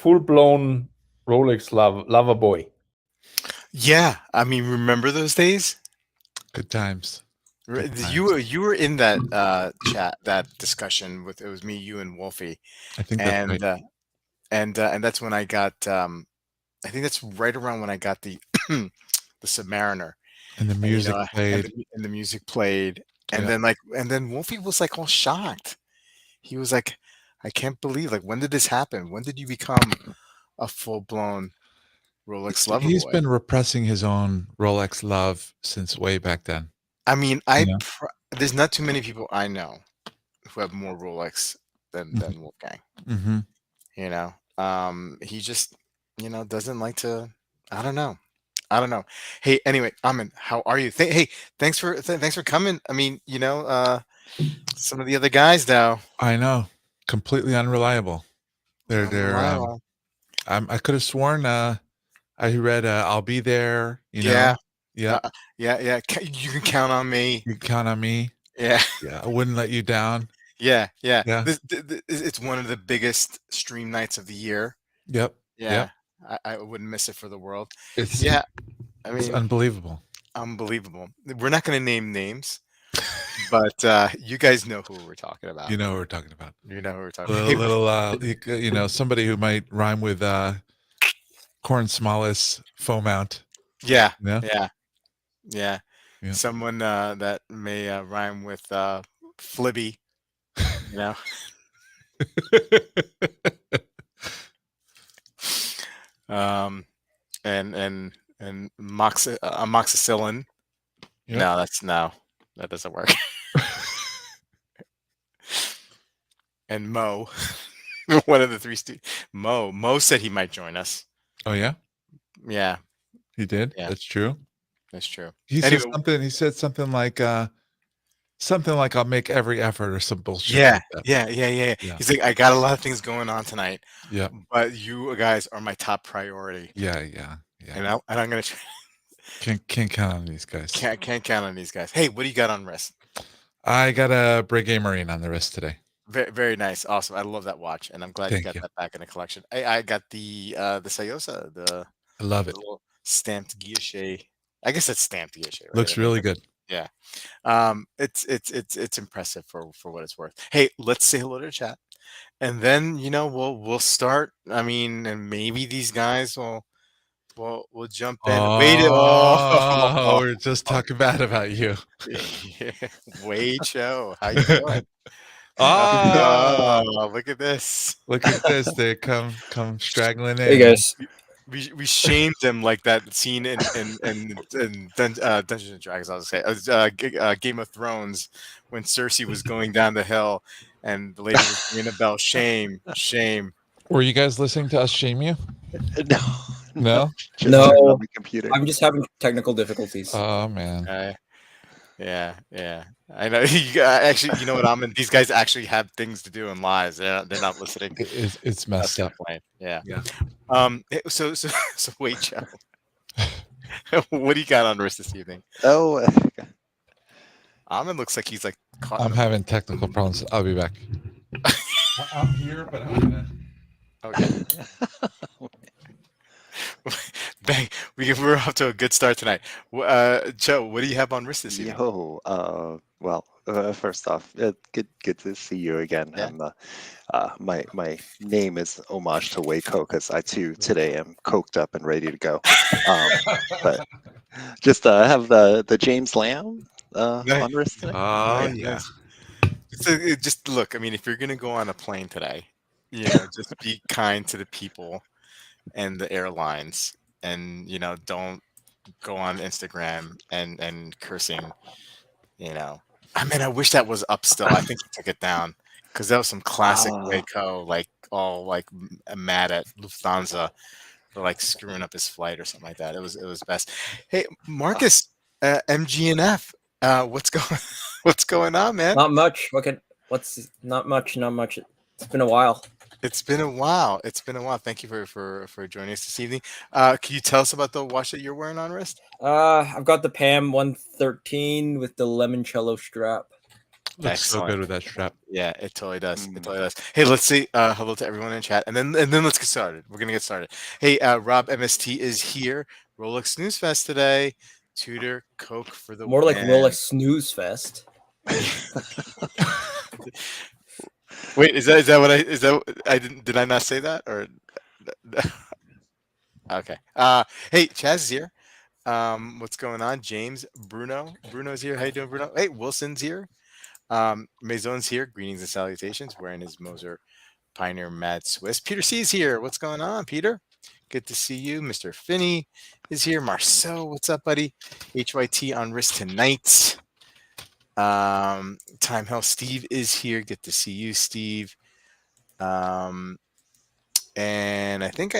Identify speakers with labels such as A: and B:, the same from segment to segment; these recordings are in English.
A: full-blown Rolex lover boy.
B: Yeah, I mean, remember those days?
C: Good times. Good times.
B: You were in that chat, that discussion with, it was me, you, and Wolfie,
C: I think that's
B: and
C: right.
B: and that's when I got I think that's right around when I got the the Submariner,
C: And the
B: and
C: music
B: and
C: played.
B: the music played, and
C: Yeah.
B: then Wolfie was like all shocked. He was like, I can't believe, like, when did this happen? When did you become a full blown Rolex lover
C: He's
B: boy?
C: been repressing his own Rolex love since way back then.
B: I mean,
C: You know?
B: there's not too many people I know who have more Rolex than Wolfgang.
C: Mm-hmm.
B: You know, he just, doesn't like to. I don't know. I don't know. Hey, anyway, Amin, how are you? Hey, thanks for coming. I mean, some of the other guys though.
C: I know. Completely unreliable. They're
B: Unreliable.
C: I could have sworn I read I'll be there,
B: Yeah.
C: Yeah.
B: Yeah. You can count on me.
C: You can count on me.
B: Yeah.
C: Yeah, I wouldn't let you down.
B: Yeah.
C: Yeah.
B: It's one of the biggest stream nights of the year.
C: Yep.
B: Yeah.
C: Yep.
B: I wouldn't miss it for the world.
C: It's
B: Yeah. I
C: it's
B: mean,
C: unbelievable.
B: unbelievable. We're not going to name names, but you guys know who we're talking about.
C: You know what we're talking about.
B: You know who we're talking
C: Little somebody who might rhyme with Corn Smallest faux mount.
B: Yeah.
C: Yeah.
B: Yeah. Someone that may rhyme with Flibby. You know. And amoxicillin.
C: Yep.
B: No, that doesn't work. And Mo, one of the three Mo said he might join us.
C: Oh yeah?
B: Yeah.
C: He did?
B: Yeah.
C: That's true.
B: That's true.
C: He said something like I'll make every effort or some bullshit.
B: Yeah.
C: Like that.
B: Yeah. He's like, I got a lot of things going on tonight.
C: Yeah.
B: But you guys are my top priority.
C: Yeah.
B: And I'm gonna try.
C: Can't count on these guys.
B: Can't count on these guys. Hey, what do you got on wrist?
C: I got a Breguet Marine on the wrist today.
B: Very, very nice. Awesome. I love that watch, and I'm glad you
C: Thank
B: got
C: you.
B: that back in the collection. I got the Sayosa,
C: I love it.
B: little stamped guilloche. I guess it's stamped guilloche, right?
C: Looks really good.
B: Yeah. It's impressive for what it's worth. Hey, let's say hello to the chat, and then we'll start. I mean, and maybe these guys will jump in.
C: Oh, we're just talking bad about you.
B: Wade Show, how you doing?
C: Oh,
B: Look at this.
C: Look at this. They come straggling in.
D: Hey guys.
B: We shamed him like that scene in Dungeons and Dragons. I was say Game of Thrones when Cersei was going down the hill and the lady was ringing a bell. Shame.
C: Were you guys listening to us shame you?
D: No.
E: Just
D: No.
E: turned on the computer.
D: I'm just having technical difficulties.
C: Oh man.
B: Yeah. I know. Actually, you know what? These guys actually have things to do in lives. They're not listening.
C: It's messed up.
B: Yeah. So wait, Joe. What do you got on wrist this evening?
E: Oh,
B: Amin looks like he's like caught.
C: I'm having technical problems. I'll be back. I'm here, but I'm gonna.
B: Okay. Bang! We're off to a good start tonight. Joe, what do you have on wrist this evening?
E: Well, first off, good to see you again.
B: Yeah.
E: And my name is homage to Waco because I too today am coked up and ready to go. But just have the James Lamb on wrist today.
C: Oh yeah.
B: Just look. I mean, if you're gonna go on a plane today, just be kind to the people and the airlines, and don't go on Instagram and cursing. I mean, I wish that was up still. I think he took it down because that was some classic Waco, like all like mad at Lufthansa for like screwing up his flight or something like that. It was best. Hey, Marcus, MG&F, what's going on, man?
D: Not much. Not much. It's been a while.
B: It's been a while. Thank you for joining us this evening. Can you tell us about the watch that you're wearing on wrist?
D: I've got the PAM 113 with the limoncello strap.
C: Looks so
B: Excellent.
C: good with that strap.
B: Yeah, it totally does. It totally does. Hey, let's say hello to everyone in chat, and then let's get started. We're gonna get started. Hey, Rob MST is here. Rolex Snooze Fest today. Tudor Coke for the
D: More like
B: win.
D: Rolex Snooze Fest.
B: Wait, is that what I did I not say that or okay? Hey, Chaz is here. What's going on? James, Bruno's here. How you doing, Bruno? Hey, Wilson's here. Maison's here. Greetings and salutations. Wearing his Moser Pioneer Mad Swiss. Peter C's here. What's going on, Peter? Good to see you. Mr. Finney is here. Marceau, what's up, buddy? HYT on wrist tonight. Time Hell Steve is here. Good to see you, Steve. And I think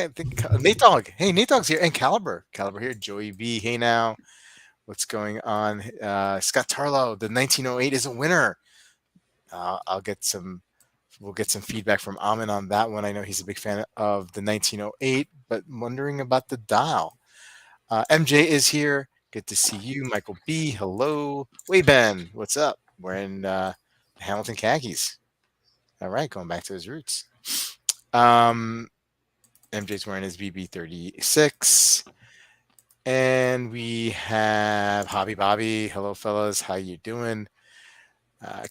B: Nate Dogg. Hey, Nate Dogg's here. And Caliber here. Joey B. Hey now. What's going on? Scott Tarlow, the 1908 is a winner. We'll get some feedback from Amin on that one. I know he's a big fan of the 1908, but wondering about the dial. MJ is here. Good to see you. Michael B. Hello. Ben. What's up? Wearing Hamilton khakis. All right, going back to his roots. MJ's wearing his BB36. And we have Hobby Bobby. Hello, fellas. How you doing?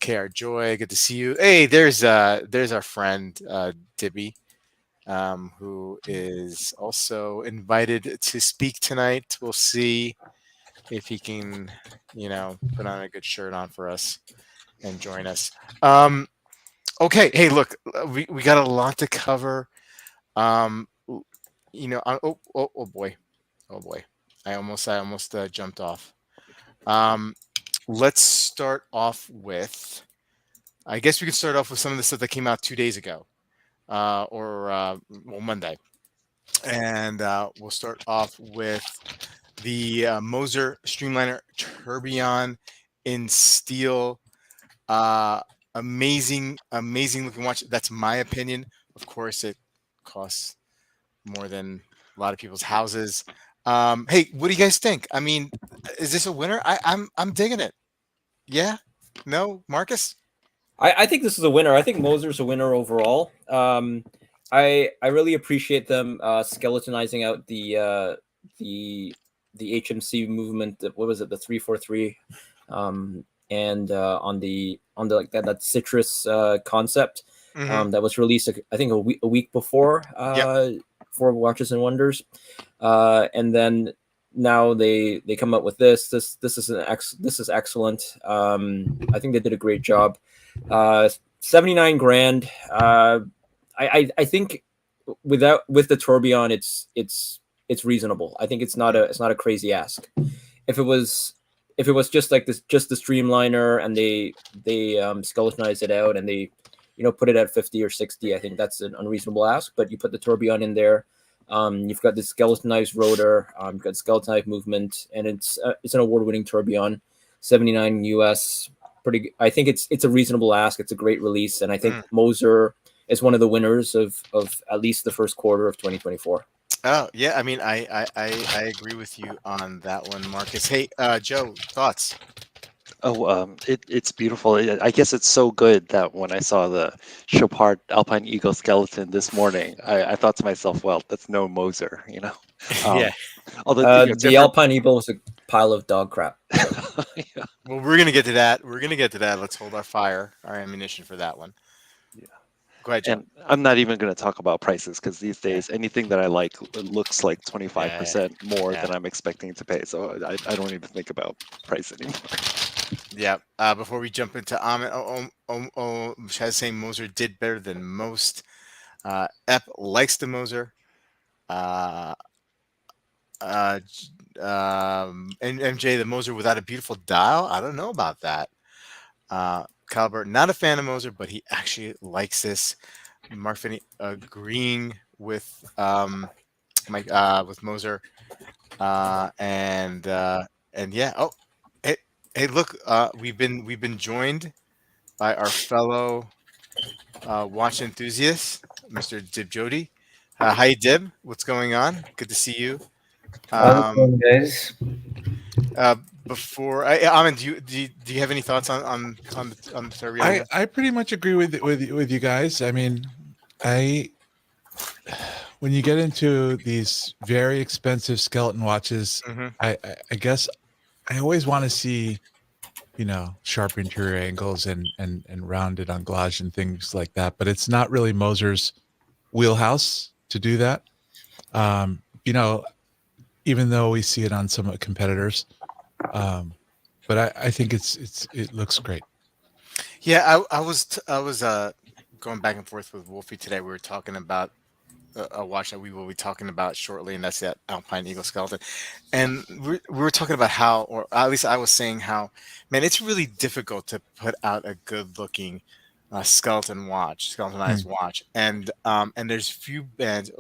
B: KR Joy, good to see you. Hey, there's our friend Dibby, who is also invited to speak tonight. We'll see if he can, put on a good shirt on for us and join us. Okay. Hey, look, we got a lot to cover. Oh boy. I almost jumped off. Let's start off with, I guess we could start off with some of the stuff that came out 2 days ago, or Monday. And we'll start off with the Moser Streamliner Tourbillon in steel. Amazing looking watch. That's my opinion. Of course, it costs more than a lot of people's houses. Hey, what do you guys think? I mean, is this a winner? I'm digging it. Yeah? No, Marcus?
D: I think this is a winner. I think Moser's a winner overall. I really appreciate them skeletonizing out the HMC movement. What was it? The 343, and on the like that citrus concept that was released. I think a week before. For Watches and Wonders, and then now they come up with this. This is excellent. I think they did a great job. 79 grand. I think with the tourbillon, it's reasonable. I think it's not a crazy ask. If it was just like this, just the streamliner, and they skeletonized it out and they put it at 50 or 60, I think that's an unreasonable ask. But you put the tourbillon in there, you've got the skeletonized rotor, you've got skeletonized movement, and it's an award-winning tourbillon, 79 US. I think it's a reasonable ask. It's a great release, and I think Moser is one of the winners of at least the first quarter of 2024.
B: Oh yeah, I mean, I agree with you on that one, Marcus. Hey, Joe, thoughts?
E: Oh, it's beautiful. I guess it's so good that when I saw the Chopard Alpine Eagle skeleton this morning, I thought to myself, well, that's no Moser,
B: Yeah.
E: Although
D: the Alpine Eagle was a pile of dog crap.
E: Yeah.
B: Well, we're gonna get to that. Let's hold our ammunition for that one.
E: Yeah.
B: Go ahead, Joe.
E: And I'm not even going to talk about prices because these days anything that I like looks like 25% more than I'm expecting to pay. So I don't even think about price anymore.
B: Yeah. Before we jump into Amin, Chaz saying Moser did better than most. Ep likes the Moser. And MJ, the Moser without a beautiful dial. I don't know about that. Caliber, not a fan of Moser, but he actually likes this. Mark Finney agreeing with with Moser, and yeah. Oh, hey, look, we've been joined by our fellow watch enthusiast, Mr. Dib Jody. Hi, Dib. What's going on? Good to see you.
F: How's it going, guys?
B: Before Amin, do you have any thoughts on the Ferrier?
C: I pretty much agree with you guys. I mean, when you get into these very expensive skeleton watches, I guess I always want to see, sharp interior angles and rounded anglage and things like that. But it's not really Moser's wheelhouse to do that. Even though we see it on some competitors, but I think it looks great.
B: Yeah, I was going back and forth with Wolfie today. We were talking about a watch that we will be talking about shortly, and that's that Alpine Eagle skeleton. And we were talking about how, or at least I was saying how, man, it's really difficult to put out a good-looking skeletonized watch, and there's few brands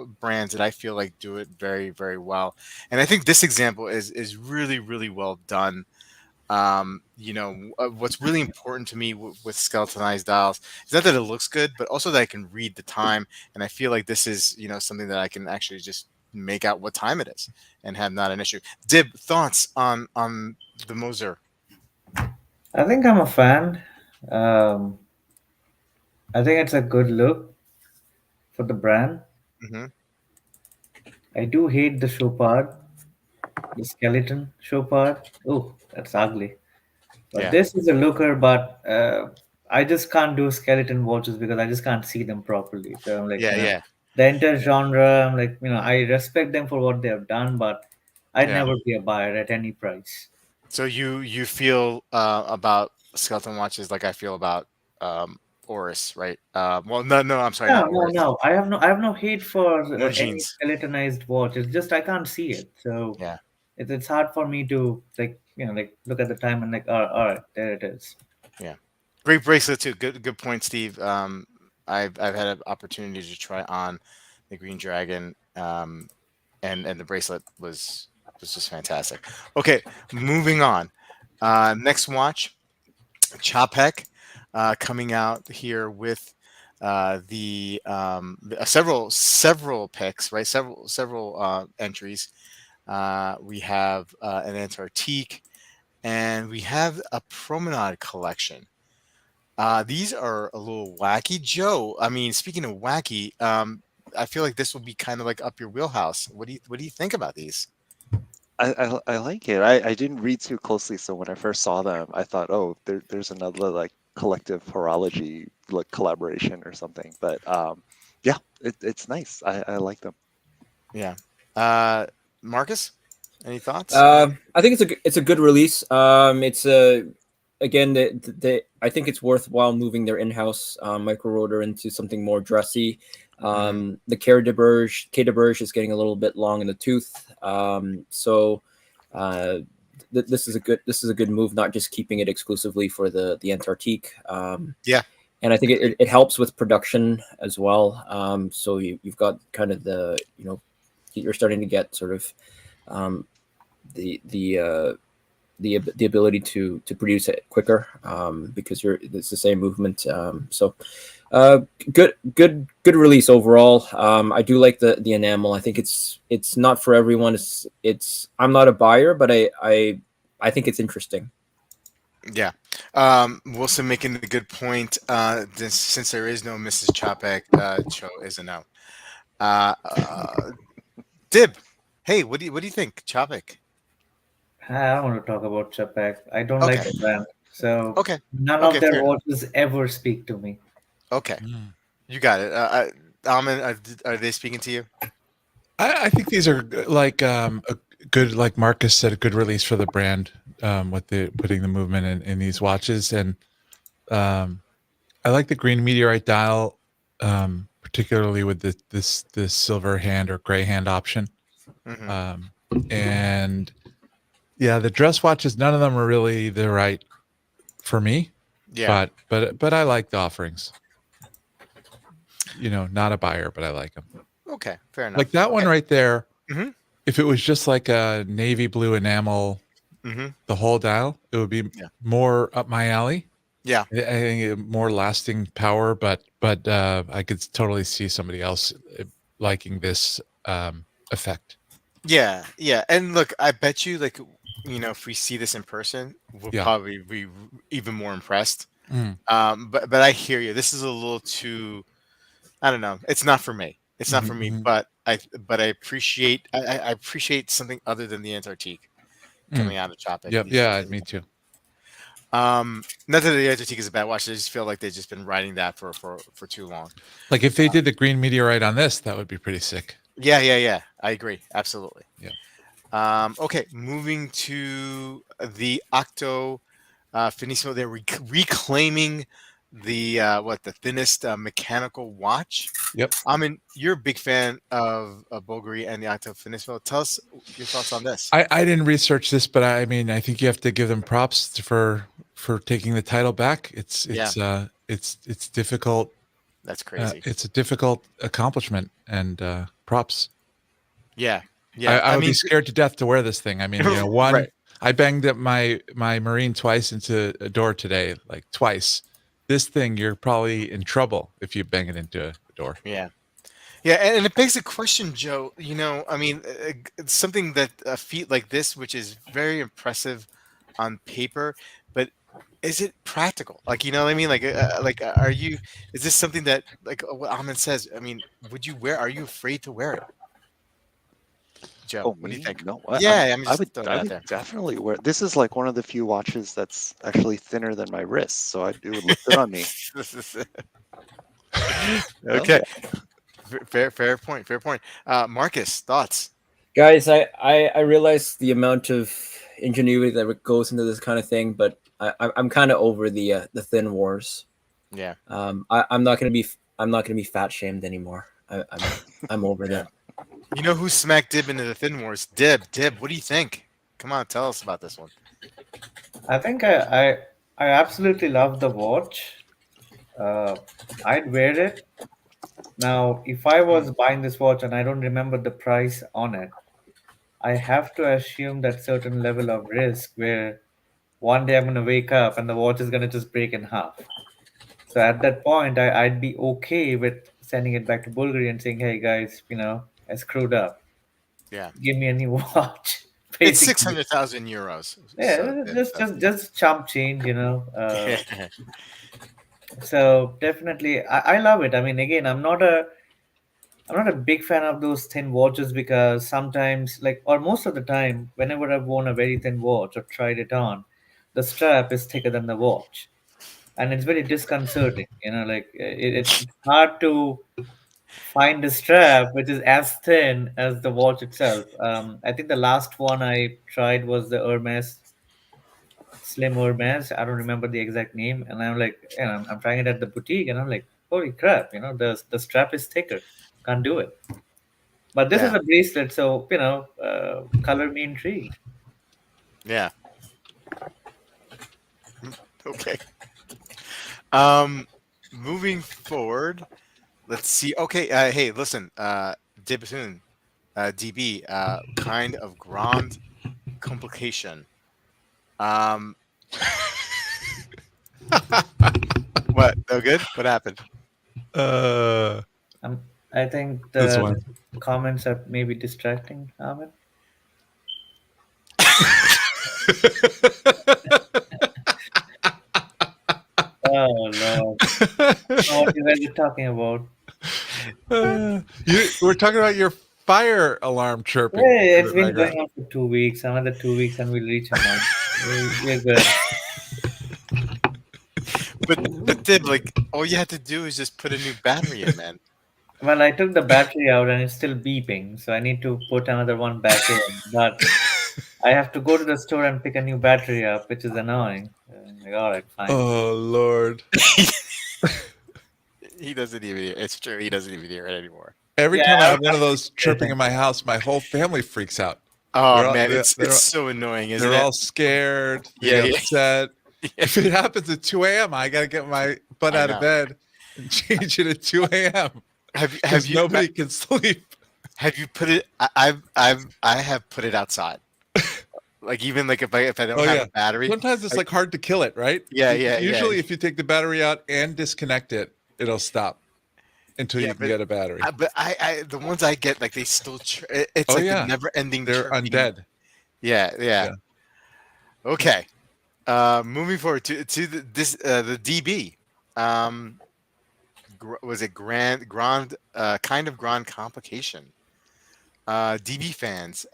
B: that I feel like do it very, very well. And I think this example is really, really well done. What's really important to me with skeletonized dials is not that it looks good, but also that I can read the time. And I feel like this is, something that I can actually just make out what time it is and have not an issue. Dib, thoughts on the Moser?
F: I think I'm a fan. I think it's a good look for the brand. I do hate the show part, the skeleton show part. Oh, that's ugly. But this is a looker, but I just can't do skeleton watches because I just can't see them properly. So I'm like, the entire genre, I'm like, I respect them for what they have done, but I'd never be a buyer at any price.
B: So you feel about skeleton watches like I feel about Oris, right? Well, no, I'm sorry.
F: No. I have no hate for any skeletonized watch. It's just I can't see it. So it's hard for me to look at the time and all right, there it is.
B: Yeah, great bracelet too. Good point, Steve. I've had an opportunity to try on the Green Dragon, and the bracelet was just fantastic. Okay, moving on. Next watch, Chapek, coming out here with the several picks, right? Several entries. We have an Antarctique, and we have a Promenade collection. These are a little wacky. Joe, I mean, speaking of wacky, I feel like this will be kind of like up your wheelhouse. What do you think about these?
E: I like it. I didn't read too closely, so when I first saw them, I thought, oh, there's another like collective horology like collaboration or something. But yeah, it's nice. I like them.
B: Yeah. Marcus, any thoughts?
D: I think it's a good release. It's again, I think it's worthwhile moving their in-house micro rotor into something more dressy. The Quai de Berge is getting a little bit long in the tooth. So this is a good move, not just keeping it exclusively for the Antarctique. And I think it helps with production as well. So you've got kind of you're starting to get sort of the ability to produce it quicker because it's the same movement. Good release overall. I do like the enamel. I think it's not for everyone. I'm not a buyer, but I think it's interesting.
B: Yeah. Wilson making a good point. Since there is no Mrs. Chapek, Cho is a no. Dib, hey, what do you think, Chapek?
F: I don't want to talk about Chapek. I don't like the brand. So none of their watches ever speak to me.
B: Okay. You got it. Amin, are they speaking to you?
C: I think these are like a good, like Marcus said, a good release for the brand with putting the movement in these watches. And I like the green meteorite dial, particularly with this silver hand or gray hand option. And yeah, the dress watches, none of them are really the right for me. Yeah. But I like the offerings. Not a buyer, but I like them.
B: Okay, fair enough.
C: Like that one right there. If it was just like a navy blue enamel, the whole dial, it would be more up my alley. Yeah, I think more lasting power, but I could totally see somebody else liking this effect.
B: Yeah, and look, I bet you like if we see this in person, we'll
C: Yeah.
B: probably be even more impressed.
C: Mm.
B: But I hear you. This is a little too. I don't know. It's not for me. It's not for me.
C: Mhm.
B: But I appreciate. I appreciate something other than the Antarctique coming out of Chapek.
C: Yep. Yeah, me too.
B: Not that the Antarctique is a bad watch. I just feel like they've just been riding that for too long.
C: Like if they did the green meteorite on this, that would be pretty sick.
B: Yeah. I agree. Absolutely.
C: Yeah.
B: Okay, moving to the Octo Finissimo. They're reclaiming the the thinnest mechanical watch.
C: Yep.
B: Amin, you're a big fan of Bulgari and the Octo Finissimo. Tell us your thoughts on this.
C: I didn't research this, but I mean, I think you have to give them props for taking the title back. It's difficult.
B: That's crazy.
C: It's a difficult accomplishment, and props.
B: Yeah.
C: I would be scared to death to wear this thing. I mean,
B: Right.
C: I banged up my Marine twice into a door today, like twice. This thing, you're probably in trouble if you bang it into a door.
B: Yeah, and it begs the question, Joe. I mean, it's something that a feat like this, which is very impressive on paper, but is it practical? Like, you know what I mean? Like, are you? Is this something that, like what Amin says? I mean, would you wear? Are you afraid to wear it, Joe?
E: Oh,
B: What do you
E: me?
B: think?
E: No,
B: Yeah,
E: I would
B: throwing it out there.
E: definitely wear. This is like one of the few watches that's actually thinner than my wrist, so it would look good on me.
B: Okay, fair point. Marcus, thoughts?
D: Guys, I realize the amount of ingenuity that goes into this kind of thing, but I'm kind of over the thin wars.
B: Yeah.
D: I'm not gonna be fat shamed anymore. I'm over that.
B: You know who smacked Dib into the Thin Wars? Dib, what do you think? Come on, tell us about this one.
F: I think I absolutely love the watch. I'd wear it. Now, if I was buying this watch and I don't remember the price on it, I have to assume that certain level of risk where one day I'm going to wake up and the watch is going to just break in half. So at that point, I'd be okay with sending it back to Bulgari and saying, hey guys, I screwed up.
B: Yeah.
F: Give me a new watch.
B: It's 600,000 euros.
F: Yeah, just chump change, So definitely, I love it. I mean, again, I'm not a big fan of those thin watches because sometimes, or most of the time, whenever I've worn a very thin watch or tried it on, the strap is thicker than the watch, and it's very disconcerting. It's hard to find a strap which is as thin as the watch itself. I think the last one I tried was the Hermes Slim Hermes. I don't remember the exact name, and I'm like, I'm trying it at the boutique, and I'm like, holy crap, the strap is thicker. Can't do it. But this is a bracelet, so color me intrigued.
B: Yeah. Okay. Moving forward, let's see. Okay. Hey, listen. Dibsoon, DB. Kind of grand complication. What? No good? What happened?
F: I think the comments are maybe distracting, Amin. Oh no! What are you guys talking about?
C: We're talking about your fire alarm chirping.
F: Hey, it's been going on for 2 weeks. Another 2 weeks, and we'll reach a month. We're good.
B: But Dib, all you had to do is just put a new battery in, man.
F: Well, I took the battery out and it's still beeping, so I need to put another one back in. But I have to go to the store and pick a new battery up, which is annoying. All right, fine.
C: Oh Lord!
B: He doesn't even hear. It's true. He doesn't even hear it anymore.
C: Every time I have one of those chirping in my house, my whole family freaks out.
B: Oh man, it's so annoying, isn't it?
C: They're all scared. They're upset. Yeah. If it happens at 2 a.m., I gotta get my butt out of bed and change it at 2 a.m. Have you? Nobody can sleep.
B: Have you put it? I have put it outside. Even if I don't have a battery.
C: Sometimes it's hard to kill it, right?
B: Yeah.
C: Usually, if you take the battery out and disconnect it, it'll stop until you can get a battery.
B: But the ones I get, they still. It's a never-ending.
C: They're undead.
B: Yeah. Okay. Moving forward to the DB. Was it grand kind of grand complication? DB fans,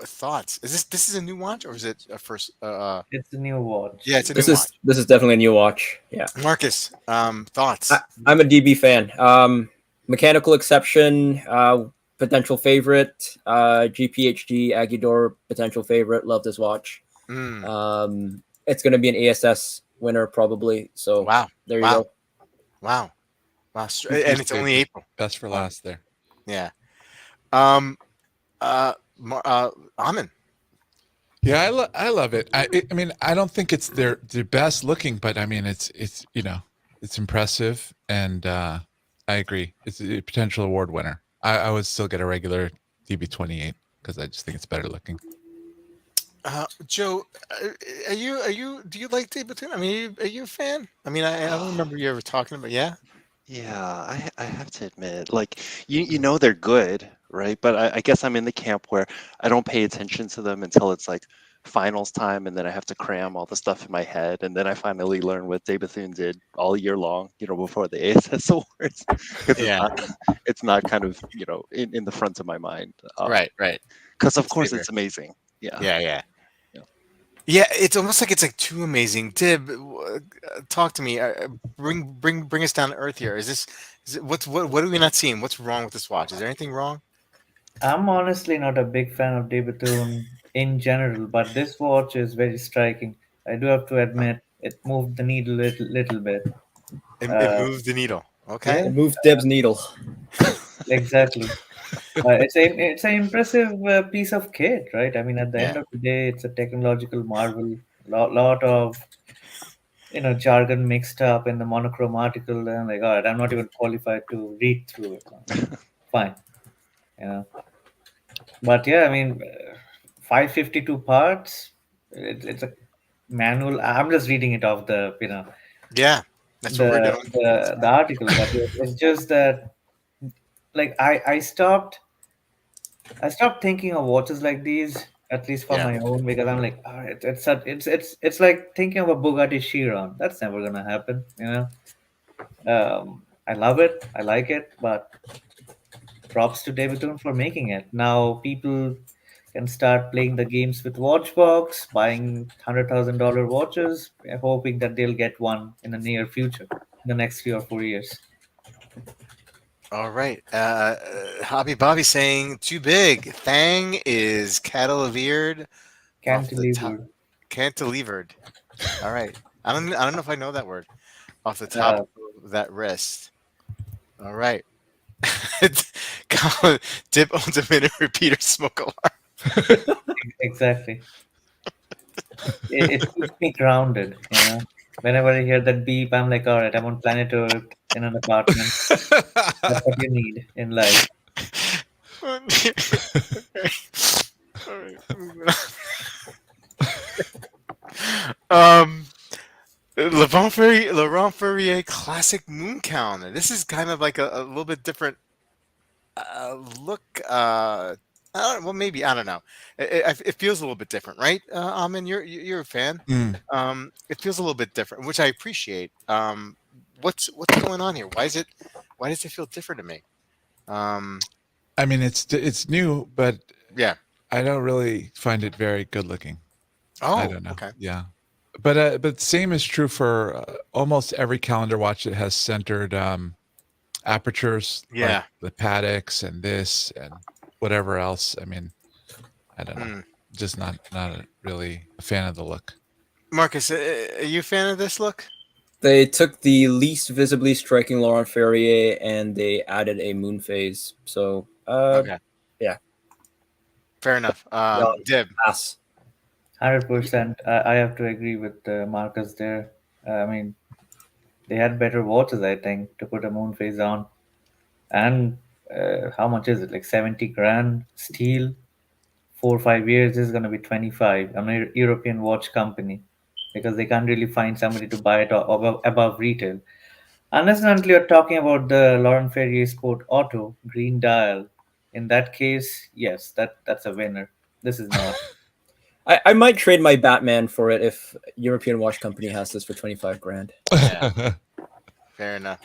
B: thoughts? This is a new watch or is it a first?
F: It's a new watch.
B: Yeah, it's a
D: This
B: new
D: is
B: watch.
D: this is definitely a new watch. Yeah.
B: Marcus, thoughts?
D: I'm a DB fan. Mechanical exception, potential favorite. GPHG Agudor, potential favorite. Love this watch. It's going to be an ASS winner probably. So
B: Wow,
D: there you go.
B: Wow, and it's only April.
C: Best for last there.
B: Yeah. Amin.
C: Yeah, I love it. I mean, I don't think it's their best looking, but I mean, it's it's impressive, and I agree. It's a potential award winner. I would still get a regular DB28 because I just think it's better looking.
B: Joe, do you like Day-Date? I mean, are you a fan? I mean, I don't remember you ever talking about. Yeah.
E: Yeah, I have to admit, like you know they're good, right? But I guess I'm in the camp where I don't pay attention to them until it's like finals time, and then I have to cram all the stuff in my head, and then I finally learn what Day-Bethune did all year long, before the ASS Awards. 'Cause
B: Yeah.
E: it's not kind of in the front of my mind.
B: Right.
E: Because of course
B: favorite.
E: it's amazing. Yeah.
B: Yeah. Yeah, it's almost like it's like too amazing. Dib, talk to me. Bring us down to earth here. Is it what are we not seeing? What's wrong with this watch? Is there anything wrong?
F: I'm honestly not a big fan of Day-Bethune in general, but this watch is very striking. I do have to admit, it moved the needle little bit.
B: It moves the needle. Okay.
F: Yeah.
D: It moved Deb's needle.
F: Exactly. It's an impressive piece of kit, right? I mean, at the end of the day, it's a technological marvel. Lot of jargon mixed up in the monochromatical, and I'm like, all right, I'm not even qualified to read through it. Fine, But yeah, I mean, 552 parts. It's a manual. I'm just reading it off the
B: Yeah, that's what we're doing.
F: the article, but it's just that like I stopped thinking of watches like these, at least for my own, because I'm like, all right, it's like thinking of a Bugatti Chiron. That's never gonna happen, I love it, I like it, but props to Day-Bethune for making it. Now people can start playing the games with Watchbox, buying $100,000 watches, hoping that they'll get one in the near future, in the next 3 or 4 years.
B: All right. Hobby Bobby saying too big. Thang is cantilevered. Cantilevered. All right. I don't know if I know that word off the top of that wrist. All right. Dip owns a minute repeater smoke alarm.
F: Exactly. It keeps me grounded, Whenever I hear that beep, I'm like, all right, I'm on planet Earth in an apartment. That's what you need in life.
B: All right. Laurent Ferrier classic moon calendar. This is kind of like a little bit different look. Well, maybe I don't know. It feels a little bit different, right? Amin, you're a fan. It feels a little bit different, which I appreciate. What's going on here? Why does it feel different to me?
C: I mean, it's new, but
B: yeah,
C: I don't really find it very good looking.
B: Oh,
C: I don't know.
B: Okay.
C: Yeah, but same is true for almost every calendar watch that has centered apertures.
B: Yeah,
C: like the Pateks and this and whatever else. I mean, I don't know. Just not really a fan of the look.
B: Marcus, are you a fan of this look?
D: They took the least visibly striking Laurent Ferrier and they added a moon phase. So,
B: okay.
D: Yeah.
B: Fair enough. Dib.
D: Pass.
F: 100%. I have to agree with Marcus there. I mean, they had better watches, I think, to put a moon phase on. And how much is it? Like 70 grand steel, 4 or 5 years. This is going to be 25. I'm a European watch company because they can't really find somebody to buy it above retail. Unless and until you're talking about the Laurent Ferrier Sport Octo green dial. In that case, yes, that's a winner. This is not.
D: I might trade my Batman for it if European Watch Company has this for 25 grand.
B: Yeah. Fair enough.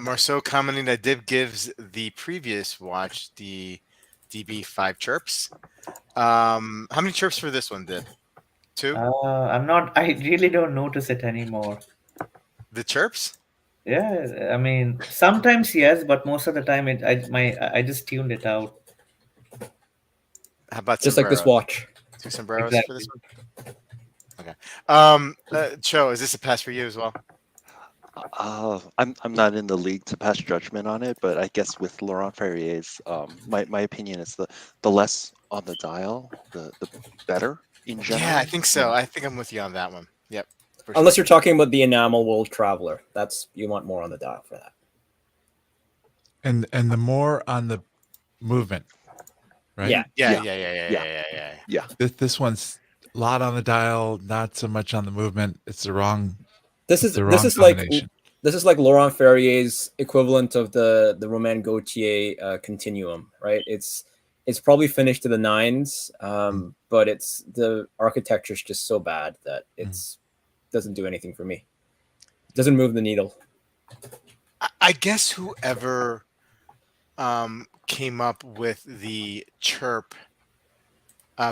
B: Marceau commenting that Dib gives the previous watch the DB 5 chirps. How many chirps for this one, Dib? 2?
F: I'm not. I really don't notice it anymore.
B: The chirps?
F: Yeah, I mean, sometimes yes, but most of the time, I just tuned it out.
B: How about
D: Just like this
B: sombrero?
D: watch.
B: 2 sombreros
F: Exactly.
B: for this one? Okay. Cho, is this a pass for you as well?
E: I'm not in the league to pass judgment on it, but I guess with Laurent Ferrier's, my opinion is the less on the dial, the better in general.
B: Yeah, I think so. I think I'm with you on that one. Yep. for
D: Unless
B: sure.
D: you're talking about the enamel world traveler. That's you want more on the dial for that.
C: And the more on the movement, right?
D: Yeah.
C: This one's a lot on the dial, not so much on the movement. It's the wrong.
D: This
C: it's
D: is
C: the
D: this
C: wrong
D: is like
C: combination.
D: this is like Laurent Ferrier's equivalent of the Romain Gaultier Continuum, right? It's probably finished to the 9s, but it's the architecture is just so bad that it's doesn't do anything for me. It doesn't move the needle.
B: I guess whoever came up with the chirp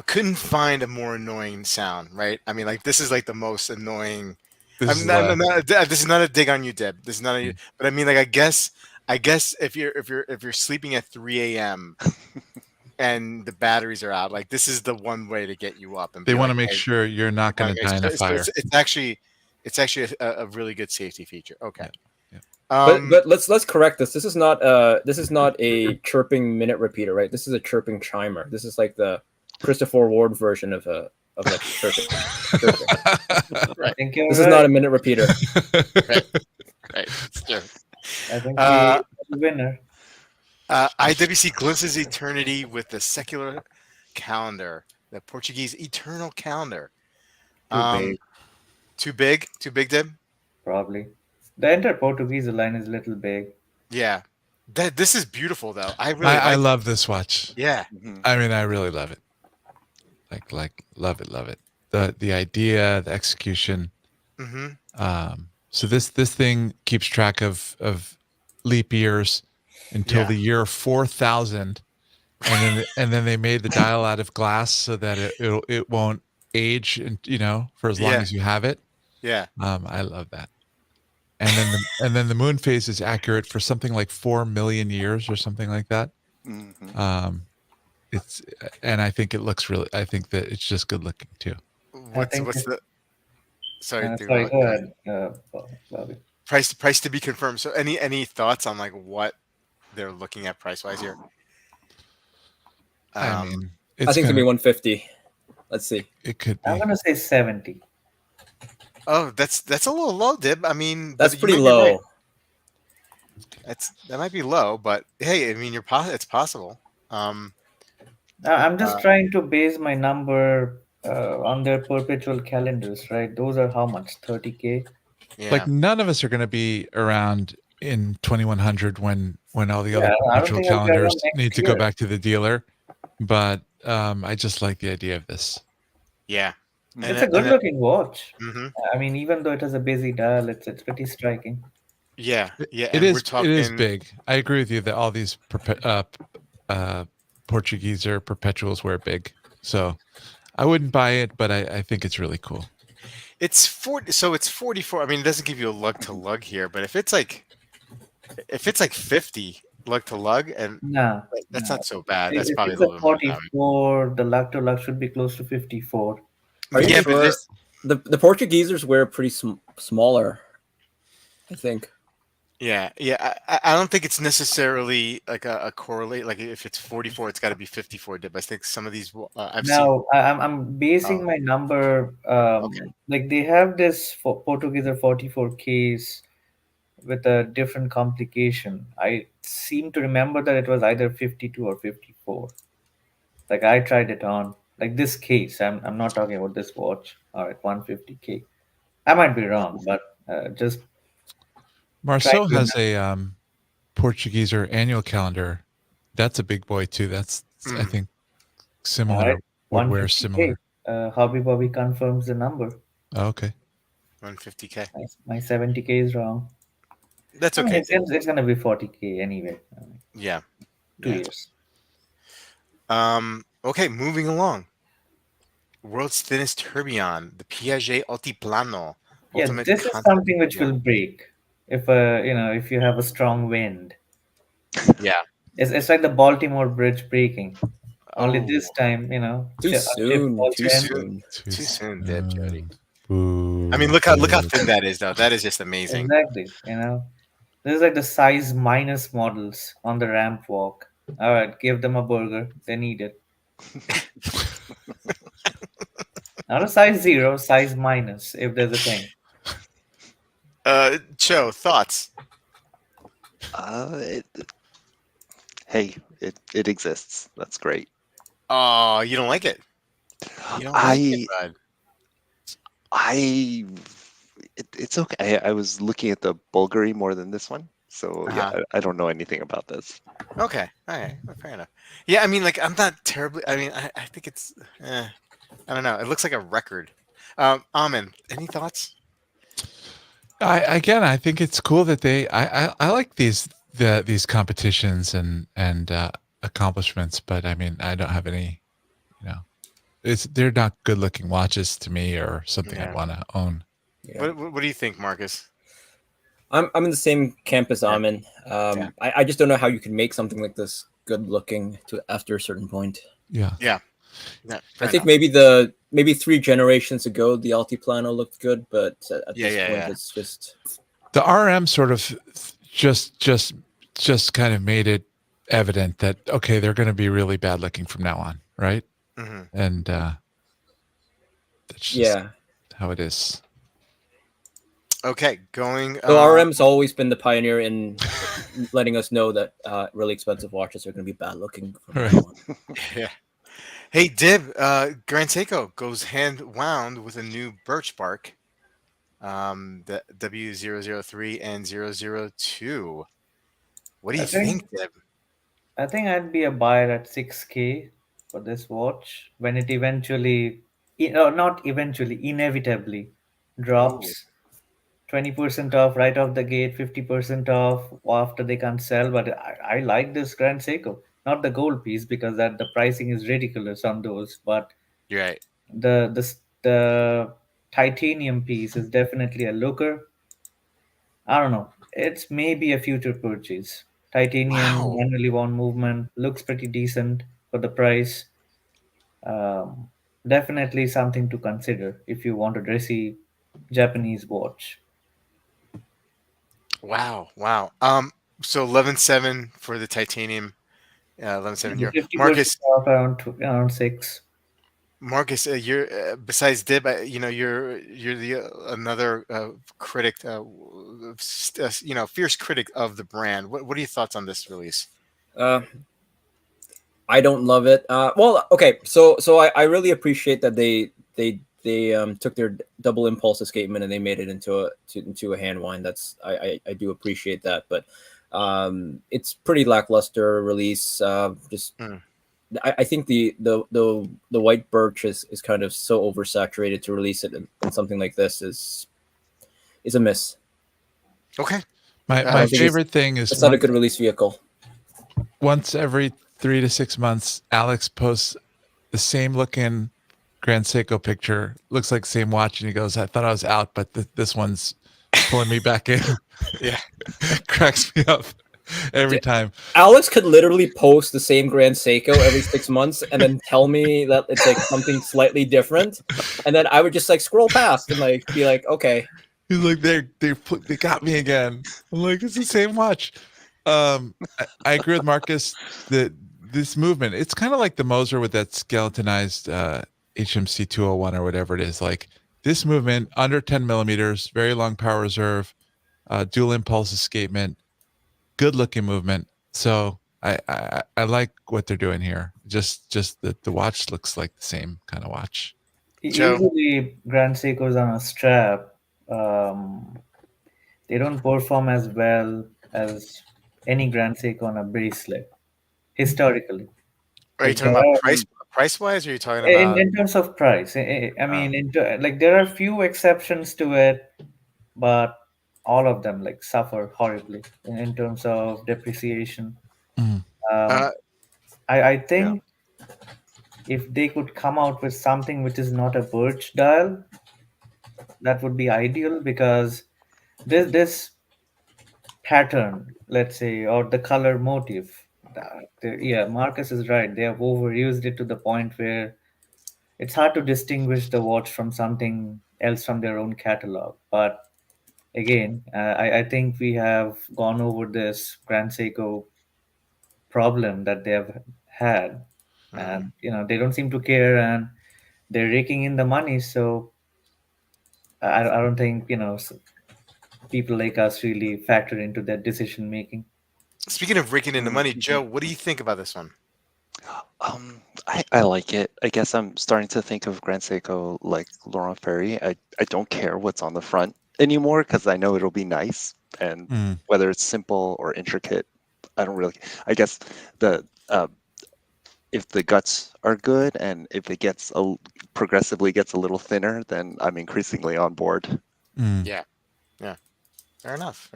B: couldn't find a more annoying sound, right? I mean, like this is like the most annoying. This is not a dig on you, Deb. This is not a. But I mean, like I guess if you're sleeping at 3 a.m. and the batteries are out, like this is the one way to get you up. And
C: They want to
B: like,
C: make sure you're not going to die in a fire.
B: It's actually a really good safety feature. Okay.
C: Yeah.
D: But let's correct this. This is not a chirping minute repeater, right? This is a chirping chimer. This is like the Christopher Ward version of like chirping.
B: Right.
D: This is not a minute repeater.
B: Right. It's true.
F: I think the winner.
B: IWC glimpses eternity with the secular calendar, the Portuguese eternal calendar. Too big, Dib?
F: Probably. The entire Portuguese line is a little big.
B: Yeah. This is beautiful though.
C: I love this watch.
B: Yeah.
C: I mean, I really love it. Like love it. The idea, the execution. So this thing keeps track of leap years until the year 4000, and then they made the dial out of glass so that it won't age, and for as long as you have it.
B: Yeah.
C: I love that. And then the moon phase is accurate for something like 4 million years or something like that. I think it looks really. I think that it's just good looking too.
B: What's the? Sorry,
F: go ahead, Bobby.
B: Price to be confirmed. So any thoughts on like what they're looking at price wise here?
C: I mean,
D: I think it's gonna be 150. Let's see.
C: It could be.
F: I'm gonna say 70.
B: Oh, that's a little low, Dib. I mean,
D: that's pretty low.
B: Right. That might be low, but hey, I mean, it's possible.
F: I'm just trying to base my number on their perpetual calendars, right? Those are how much? 30K.
B: Yeah.
C: Like none of us are going to be around in 2100 when all the other perpetual calendars need to go back to the dealer. But I just like the idea of this.
B: Yeah.
F: It's a good-looking watch. I mean, even though it has a busy dial, it's pretty striking.
B: Yeah.
C: It is big. I agree with you that all these Portuguese or perpetuals wear big. So I wouldn't buy it, but I think it's really cool.
B: It's 40. So it's 44. I mean, it doesn't give you a lug to lug here, but if it's like 50 lug to lug, and that's not so bad. That's probably a little
F: 44. The lug to lug should be close to 54.
D: Are you sure? The Portuguesers wear pretty smaller, I think.
B: Yeah. I don't think it's necessarily like a correlate. Like if it's 44, it's got to be 54. Dib. I think some of these
F: I'm basing my number. Like they have this Portuguese 44Ks with a different complication. I seem to remember that it was either 52 or 54. Like I tried it on. Like this case, I'm not talking about this watch. All right, 150K. I might be wrong, but just.
C: Marceau has a Portuguese or annual calendar. That's a big boy too. That's I think similar.
F: Right.
C: Would wear similar.
F: Hobby Bobby confirms the number.
C: Oh, okay.
B: 150K.
F: My 70K is wrong.
B: That's
F: I mean,
B: okay.
F: it's gonna be 40K anyway.
B: Yeah.
F: 2
B: Yeah.
F: years.
B: Okay, moving along. World's thinnest tourbillon, the Piaget Altiplano.
F: Yeah,
B: Ultimate
F: this is
B: concept
F: something which
B: tourbillon.
F: will break if if you have a strong wind.
B: Yeah.
F: It's like the Baltimore Bridge breaking. Only
B: Oh,
F: this time,
D: Too
F: a chip
D: soon.
F: falls
D: Too
F: in.
D: soon.
B: too soon, Deb Jody.
C: Boo,
B: I mean, look how
C: boo.
B: thin that is, though. That is just amazing.
F: Exactly. This is like the size minus models on the ramp walk. All right, give them a burger. They need it. Not a size 0, size minus, if there's a thing.
B: Cho, thoughts?
E: Hey, it exists. That's great.
B: Oh, you don't like it? You don't like it, bud.
E: It's okay. I was looking at the Bulgari more than this one, so yeah, I don't know anything about this.
B: Okay, all right, fair enough. Yeah, I mean, like, I'm not terribly. I mean, I think it's. I don't know. It looks like a record. Amin, any thoughts?
C: I think it's cool that I like these competitions and accomplishments, but I mean, I don't have any, they're not good looking watches to me or something I'd want to own.
B: Yeah. What do you think, Marcus?
D: I'm in the same camp as Amin. I just don't know how you can make something like this good looking after a certain point.
C: Yeah.
D: I think maybe 3 generations ago the Altiplano looked good, but at this point it's just
C: the RM sort of just kind of made it evident that okay, they're going to be really bad looking from now on, right? Mm-hmm. And that's just how it is.
B: Okay, going.
D: So RM's always been the pioneer in letting us know that really expensive watches are going to be bad looking from now on.
B: Yeah. Hey, Dib, Grand Seiko goes hand wound with a new birch bark, the W003 and 002. What do you think, Dib?
F: I think I'd be a buyer at 6K for this watch when it eventually, inevitably drops. 20% off right off the gate, 50% off after they can't sell. But I like this Grand Seiko, not the gold piece because the pricing is ridiculous on those. But
B: you're right.
F: The titanium piece is definitely a looker. I don't know. It's maybe a future purchase. Titanium manually wound movement looks pretty decent for the price. Definitely something to consider if you want a dressy Japanese watch.
B: Wow. So 11.7 for the titanium. 11.7 euro.
F: Marcus, around 6.
B: Marcus, you're besides Dib, you're the another critic, fierce critic of the brand. What are your thoughts on this release?
D: I don't love it. Well, okay, so I really appreciate that they took their double impulse escapement and they made it into a hand wind. That's I do appreciate that, but it's pretty lackluster release. I think the white birch is kind of so oversaturated to release it in something like this is a miss.
B: Okay.
C: My favorite thing is
D: it's not a good release vehicle.
C: Once every 3 to 6 months, Alex posts the same looking Grand Seiko picture. Looks like the same watch, and he goes, "I thought I was out, but this one's pulling me back in."
B: Yeah,
C: cracks me up every time.
D: Alex could literally post the same Grand Seiko every 6 months and then tell me that it's like something slightly different, and then I would just like scroll past and like be like, okay.
C: He's like, they got me again. I'm like, it's the same watch. I agree with Marcus that this movement, it's kind of like the Moser with that skeletonized HMC 201 or whatever it is. Like this movement under 10 millimeters, very long power reserve, dual impulse escapement, good looking movement. So I like what they're doing here. Just that the watch looks like the same kind of watch.
F: Usually Grand Seikos on a strap, they don't perform as well as any Grand Seiko on a bracelet historically.
B: Are you talking about price wise, or are you talking
F: in,
B: about?
F: in terms of price, I mean, like there are few exceptions to it, but all of them like suffer horribly in terms of depreciation.
C: Mm.
B: Uh,
F: I think if they could come out with something which is not a birch dial, that would be ideal, because this pattern, let's say, or the color motif, yeah, Marcus is right. They have overused it to the point where it's hard to distinguish the watch from something else from their own catalog. But again, I think we have gone over this Grand Seiko problem that they have had, and they don't seem to care, and they're raking in the money. So I don't think people like us really factor into that decision making.
B: Speaking of raking in the money, Joe, what do you think about this one?
E: I like it. I guess I'm starting to think of Grand Seiko like Laurent Ferrier. I don't care what's on the front anymore because I know it'll be nice, and whether it's simple or intricate, I don't really. I guess the if the guts are good and if it gets progressively gets a little thinner, then I'm increasingly on board.
B: Yeah. Fair enough.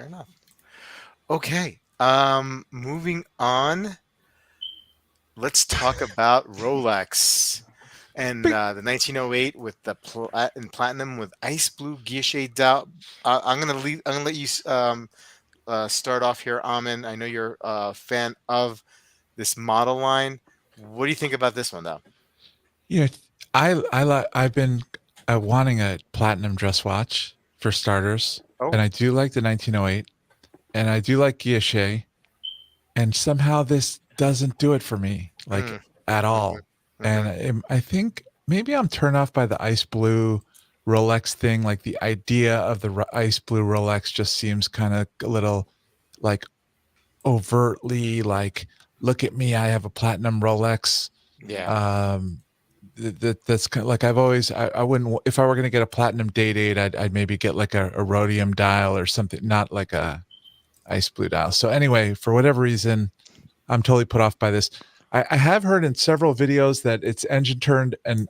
B: Okay. Moving on. Let's talk about Rolex and the 1908 with the platinum with ice blue guilloche dial. I'm gonna let you start off here, Amin. I know you're a fan of this model line. What do you think about this one, though?
C: Yeah, I've been wanting a platinum dress watch for starters, and I do like the 1908, and I do like guilloche, and somehow this doesn't do it for me, like at all. And I think maybe I'm turned off by the ice blue Rolex thing. Like the idea of the ice blue Rolex just seems kind of a little like overtly like, look at me, I have a platinum Rolex.
B: Yeah.
C: That's kind of like I wouldn't, if I were going to get a platinum Day-Date, I'd maybe get like a rhodium dial or something, not like a ice blue dial. So anyway, for whatever reason, I'm totally put off by this. I have heard in several videos that it's engine turned, and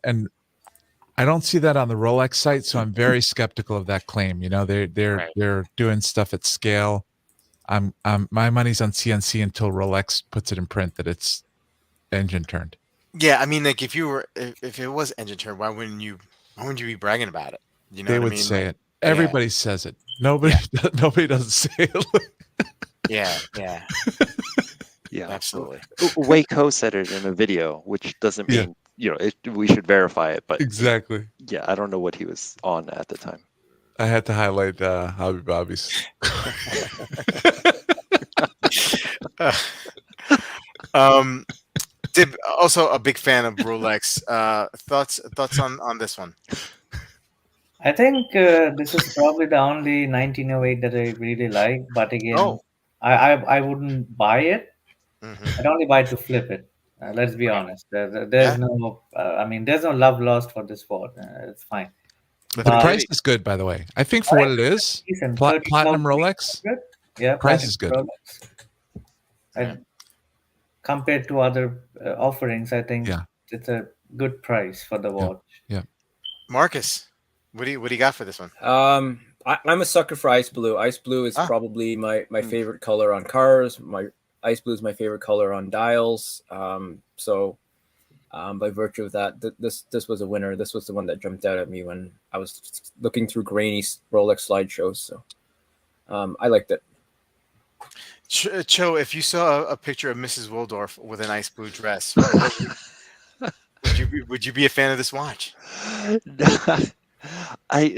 C: I don't see that on the Rolex site, so I'm very skeptical of that claim. They're doing stuff at scale. My money's on CNC until Rolex puts it in print that it's engine turned.
B: Yeah, I mean, like if it was engine turned, why wouldn't you be bragging about it? You know
C: They
B: what
C: would
B: I mean?
C: say
B: Like,
C: it. Everybody says it. Nobody doesn't say it.
B: Yeah.
E: Yeah,
B: Absolutely.
E: Waco said it in a video, which doesn't mean we should verify it, but
C: exactly.
E: Yeah, I don't know what he was on at the time.
C: I had to highlight Hobby Bobby's.
B: Dib, also a big fan of Rolex. Thoughts on this one?
F: I think this is probably the only 1908 that I really like. But again, I wouldn't buy it. I'd only buy it to flip it. Let's be honest. There's no, there's no love lost for this watch. It's fine.
C: The price is good, by the way. I think for what it is, platinum Rolex.
F: Yeah,
C: price is good.
F: Compared to other offerings, I think it's a good price for the watch.
C: Yeah.
B: Marcus, what do you got for this one?
D: I'm a sucker for ice blue. Ice blue is probably my favorite color on cars. My ice blue is my favorite color on dials. So by virtue of that, this was a winner. This was the one that jumped out at me when I was looking through grainy Rolex slideshows. So I liked it.
B: Cho, if you saw a picture of Mrs. Waldorf with an ice blue dress, would you be a fan of this watch?
E: I'm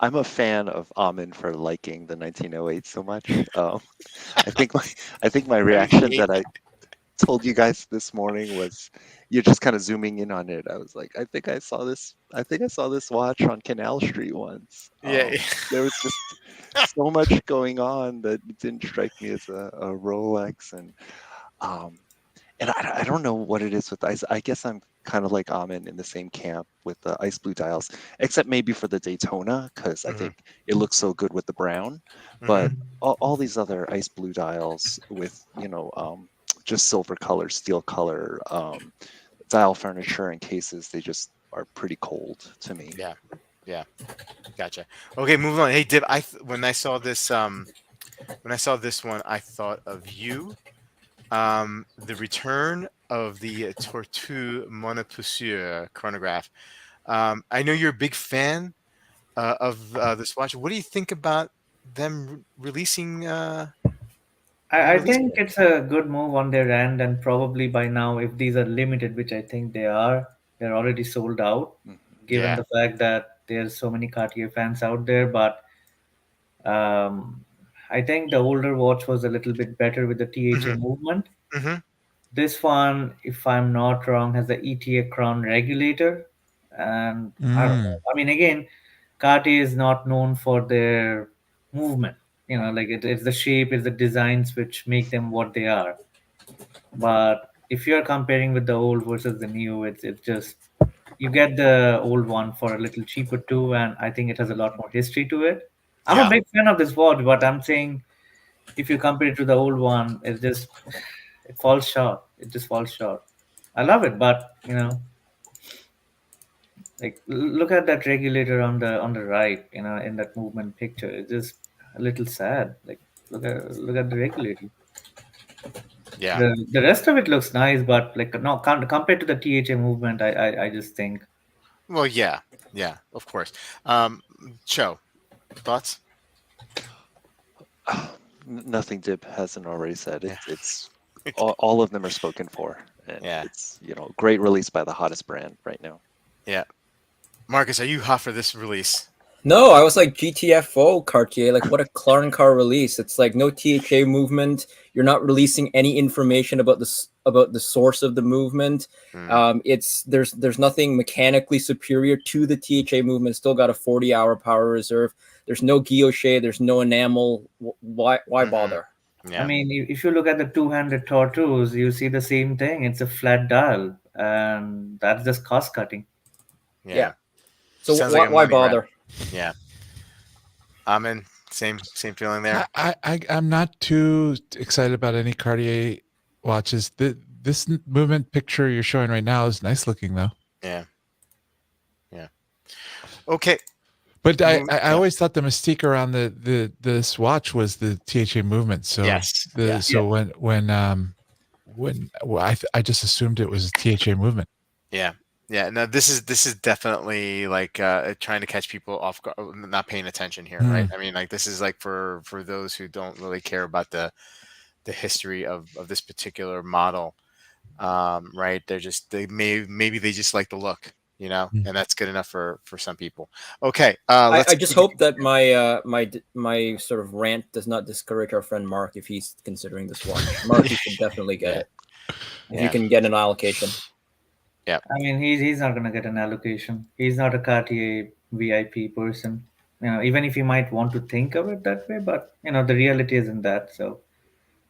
E: a fan of Amin for liking the 1908 so much. I think my reaction that I told you guys this morning was, you're just kind of zooming in on it. I was like, I think I saw this watch on Canal Street once. There was just so much going on that it didn't strike me as a Rolex, and I don't know what it is with ice. I guess I'm kind of like Amin in the same camp with the ice blue dials, except maybe for the Daytona, because I think it looks so good with the brown. But all these other ice blue dials with just silver color, steel color, dial furniture and cases, they just are pretty cold to me.
B: Yeah. Gotcha. Okay, moving on. Hey, Dib, when I saw this one, I thought of you. The return of the Tortue Monoplusure chronograph. I know you're a big fan of this watch. What do you think about them releasing?
F: I think it's a good move on their end, and probably by now, if these are limited, which I think they are, they're already sold out, given
B: Yeah.
F: the fact that there's so many Cartier fans out there. But I think the older watch was a little bit better with the THA movement.
B: Mm-hmm.
F: This one, if I'm not wrong, has the ETA crown regulator, and I don't know. I mean, again, Cartier is not known for their movement. You know, like it's the shape, it's the designs which make them what they are. But if you're comparing with the old versus the new, it's just you get the old one for a little cheaper too, and I think it has a lot more history to it. I'm a big fan of this watch, but I'm saying if you compare it to the old one, it falls short. It just falls short. I love it, but like look at that regulator on the right, in that movement picture. It's just a little sad. Like look at the regulator.
B: Yeah.
F: The rest of it looks nice, but like no, compared to the THA movement, I just think.
B: Well, yeah, of course. Cho, thoughts?
E: Nothing Dib hasn't already said.
B: Yeah.
E: It's all of them are spoken for. And
B: Yeah.
E: It's great release by the hottest brand right now.
B: Yeah. Marcus, are you hot for this release?
D: No, I was like GTFO Cartier. Like, what a Clarence release! It's like no THA movement. You're not releasing any information about the source of the movement. There's nothing mechanically superior to the THA movement. It's still got a 40-hour power reserve. There's no guilloche. There's no enamel. Why bother?
B: Yeah.
F: I mean, if you look at the two-handed tortoise, you see the same thing. It's a flat dial, and that's just cost cutting.
B: Yeah.
D: So
B: Sounds like a
D: why
B: money grab.
D: bother?
B: Yeah. Amin, same feeling there.
C: I'm not too excited about any Cartier watches. This movement picture you're showing right now is nice looking though.
B: Yeah. Okay.
C: But I always thought the mystique around this watch was the THA movement. So
B: Yes.
C: So when I just assumed it was a THA movement.
B: Yeah. No, this is definitely like trying to catch people off guard, not paying attention here, right? I mean, like this is like for those who don't really care about the history of this particular model, right? Maybe they just like the look, and that's good enough for some people. Okay,
D: I just hope that my sort of rant does not discourage our friend Mark if he's considering this watch. Mark, you should definitely get it if you can get an allocation.
B: Yeah,
F: I mean, he's not gonna get an allocation. He's not a Cartier VIP person. Even if he might want to think of it that way, but the reality isn't that. So,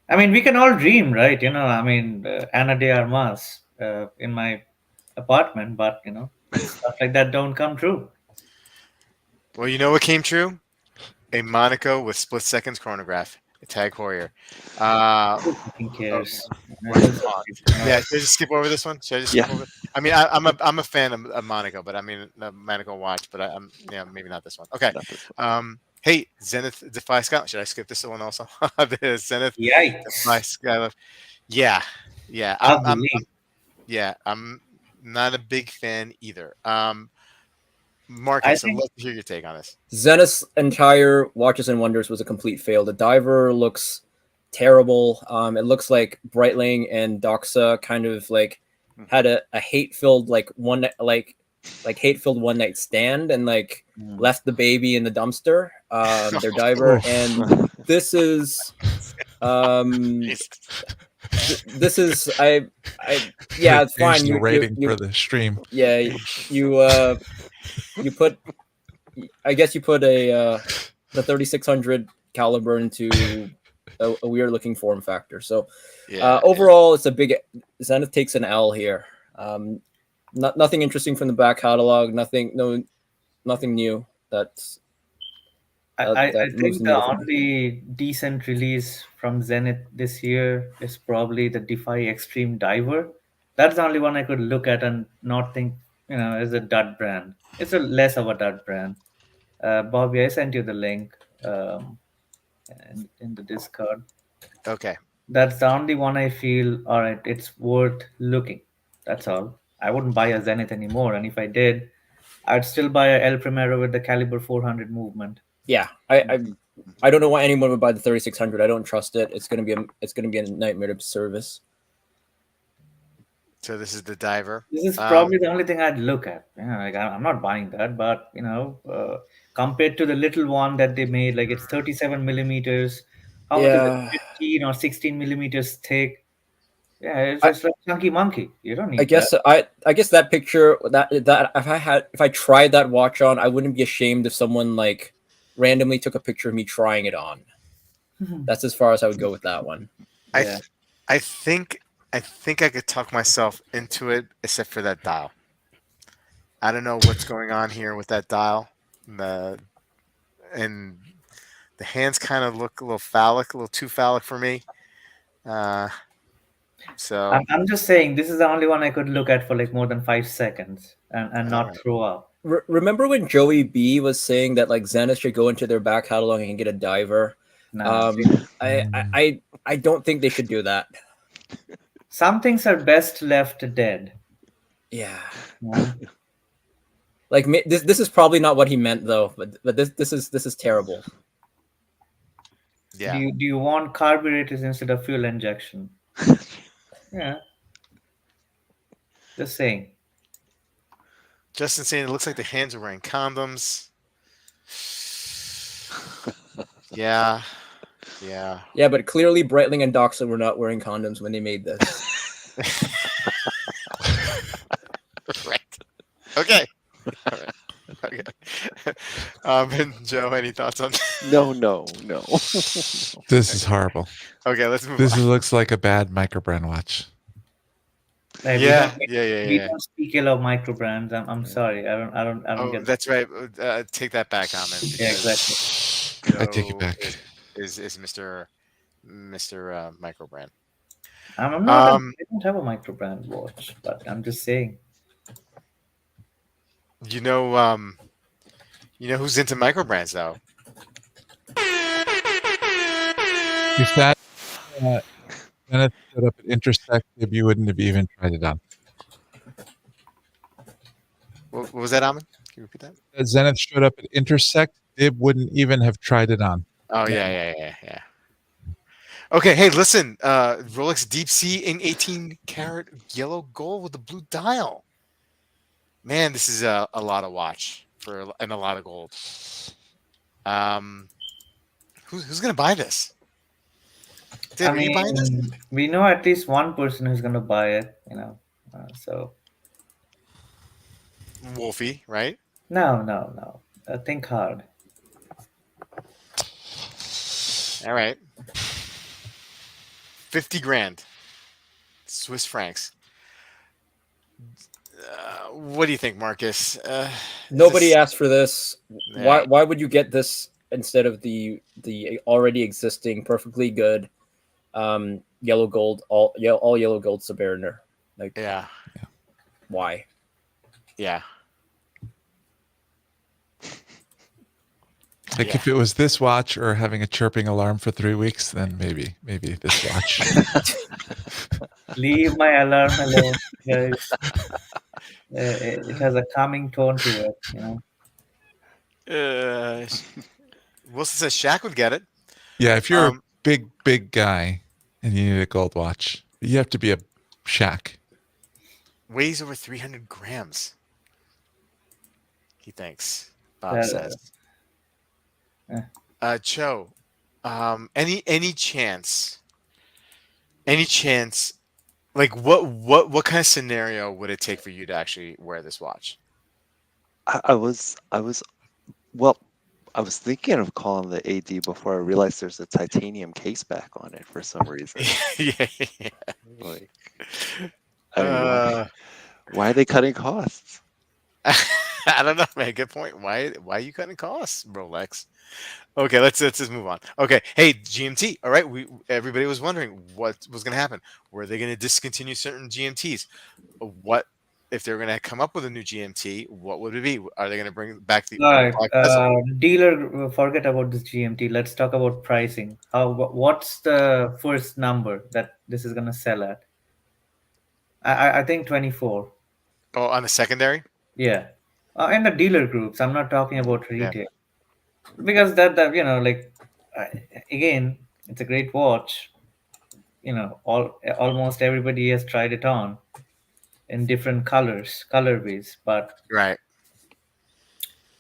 F: I mean, we can all dream, right? I mean, Ana de Armas in my apartment, but stuff like that don't come true.
B: Well, you know what came true? A Monaco with split seconds chronograph. A Tag Heuer.
F: Who cares?
B: Yeah, should I just skip over this one? Should I just skip over? I mean, I'm a fan of Monaco, but I mean the Monaco watch, but I'm maybe not this one. Okay. Hey, Zenith Defy Skyline. Should I skip this one also? The Zenith Defy Skyline. Yeah. I'm not a big fan either. Marcus, I'd love to hear your take on this.
D: Zenith's entire Watches and Wonders was a complete fail. The diver looks terrible. It looks like Breitling and Doxa kind of like had a hate-filled one night stand and like left the baby in the dumpster. Their diver, and this is it's fine.
C: You rating for the stream.
D: Yeah, you put the 3600 caliber into a weird looking form factor. So overall, it's a big Zenith takes an L here. Nothing interesting from the back catalog. Nothing new.
F: I think the only decent release from Zenith this year is probably the Defy Extreme Diver. That's the only one I could look at and not think, is a dud brand. It's a less of a dud brand. Bobby, I sent you the link in the Discord.
B: Okay.
F: That's the only one I feel, all right, it's worth looking. That's all. I wouldn't buy a Zenith anymore. And if I did, I'd still buy a El Primero with the caliber 400 movement.
D: Yeah, I don't know why anyone would buy the 3600. I don't trust it. It's gonna be a nightmare to service.
B: So this is the diver.
F: This is probably the only thing I'd look at. Like I'm not buying that, but compared to the little one that they made, like it's 37 millimeters. How much is it? 15 or 16 millimeters thick. Yeah, it's just like chunky monkey. You don't need.
D: I guess
F: that.
D: I guess that picture that if I tried that watch on, I wouldn't be ashamed if someone like randomly took a picture of me trying it on. That's as far as I would go with that one.
B: I think I could talk myself into it, except for that dial. I don't know what's going on here with that dial. And the hands kind of look a little phallic, a little too phallic for me. So
F: I'm just saying this is the only one I could look at for like more than 5 seconds and not throw up.
D: Remember when Joey B was saying that like Zenith should go into their back catalog and get a diver?
F: No.
D: I don't think they should do that.
F: Some things are best left dead.
D: Yeah. Like this is probably not what he meant though, but this is terrible.
B: Yeah.
F: Do you want carburetors instead of fuel injection? Yeah. Just saying.
B: Justin saying it looks like the hands are wearing condoms. Yeah.
D: Yeah, but clearly Breitling and Doxa were not wearing condoms when they made this.
B: Right. Okay. All right. Okay. And Joe, any thoughts on?
E: No.
C: This is horrible.
B: Okay, let's move.
C: This
B: on.
C: looks like a bad microbrand watch.
F: Like,
B: Yeah.
F: We don't speak ill of micro brands. I'm sorry. I don't
B: Oh,
F: get.
B: that's right. Take that back, Amin.
F: Yeah, exactly.
C: I take it back.
B: Is Mr. Microbrand?
F: I'm not. I don't have a micro brand watch, but I'm just saying.
B: You know who's into microbrands though?
C: If that Zenith set up at Intersect, maybe you wouldn't have even tried it on.
B: What was that, Amin? Can you repeat that?
C: If Zenith showed up at Intersect, it wouldn't even have tried it on.
B: Oh yeah. Okay, hey, listen. Rolex Deep Sea in 18-karat yellow gold with the blue dial. Man, this is a lot of watch and a lot of gold. Who's gonna buy this? Dave, are you buying this?
F: We know at least one person who's gonna buy it. So.
B: Wolfie, right?
F: No. Think hard.
B: All right. 50 grand. Swiss francs. What do you think, Marcus?
D: Nobody asked for this.
B: Yeah.
D: Why would you get this instead of the already existing perfectly good yellow gold all yellow gold Submariner? Like why?
B: Yeah.
C: Like if it was this watch or having a chirping alarm for 3 weeks, then maybe this watch.
F: Leave my alarm alone, guys. It has a calming tone to it.
B: Wilson says Shaq would get it.
C: Yeah, if you're a big guy and you need a gold watch, you have to be a Shaq.
B: Weighs over 300 grams. He thinks. Bob says. Cho, any chance? Like what kind of scenario would it take for you to actually wear this watch?
E: I was thinking of calling the AD before I realized there's a titanium case back on it for some reason.
B: Yeah.
E: Like, why are they cutting costs?
B: I don't know, man. Good point. Why are you cutting costs, Rolex? Okay, let's just move on. Okay, hey GMT. All right, everybody was wondering what was going to happen. Were they going to discontinue certain GMTs? What if they're going to come up with a new GMT? What would it be? Are they going to bring back the
F: All
B: old
F: right,
B: black bezel?
F: dealer, forget about this GMT. Let's talk about pricing. What's the first number that this is gonna sell at? I think 24.
B: Oh, on the secondary?
F: Yeah, in the dealer groups. I'm not talking about
B: Yeah.
F: retail because that like uh, again, it's a great watch. Almost everybody has tried it on in different colorways, but
B: Right.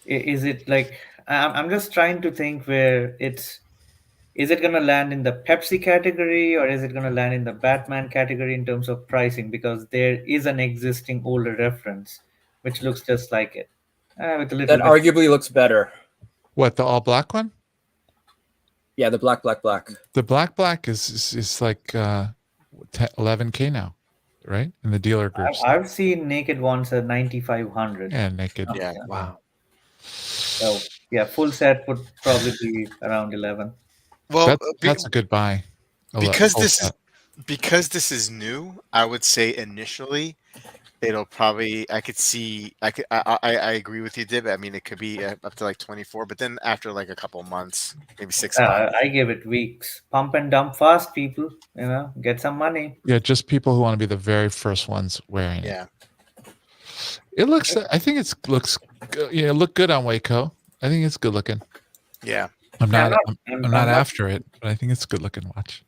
F: is it like I'm just trying to think where is it going to land in the Pepsi category or is it going to land in the Batman category in terms of pricing? Because there is an existing older reference which looks just like it, with a little
D: That
F: bit.
D: arguably looks better.
C: What, the all black one?
D: Yeah, the black.
C: The black is like 11K now, right? In the dealer groups.
F: I've seen naked ones at 9,500.
C: Yeah, naked.
B: Yeah.
E: Wow.
F: So yeah, full set would probably be around 11.
B: Well,
C: That's a good buy.
B: because
C: Full
B: this
C: set.
B: because this is new, I would say initially it'll probably I agree with you, Dib. I mean, it could be up to like 24, but then after like a couple months, maybe 6 months.
F: I give it weeks. Pump and dump fast, people. Get some money.
C: Yeah, just people who want to be the very first ones wearing it.
B: Yeah.
C: It looks. I think it looks. Yeah, it looked good on Waco. I think it's good looking.
B: Yeah.
C: I'm not
F: I'm
C: not after it, but I think it's a good looking watch.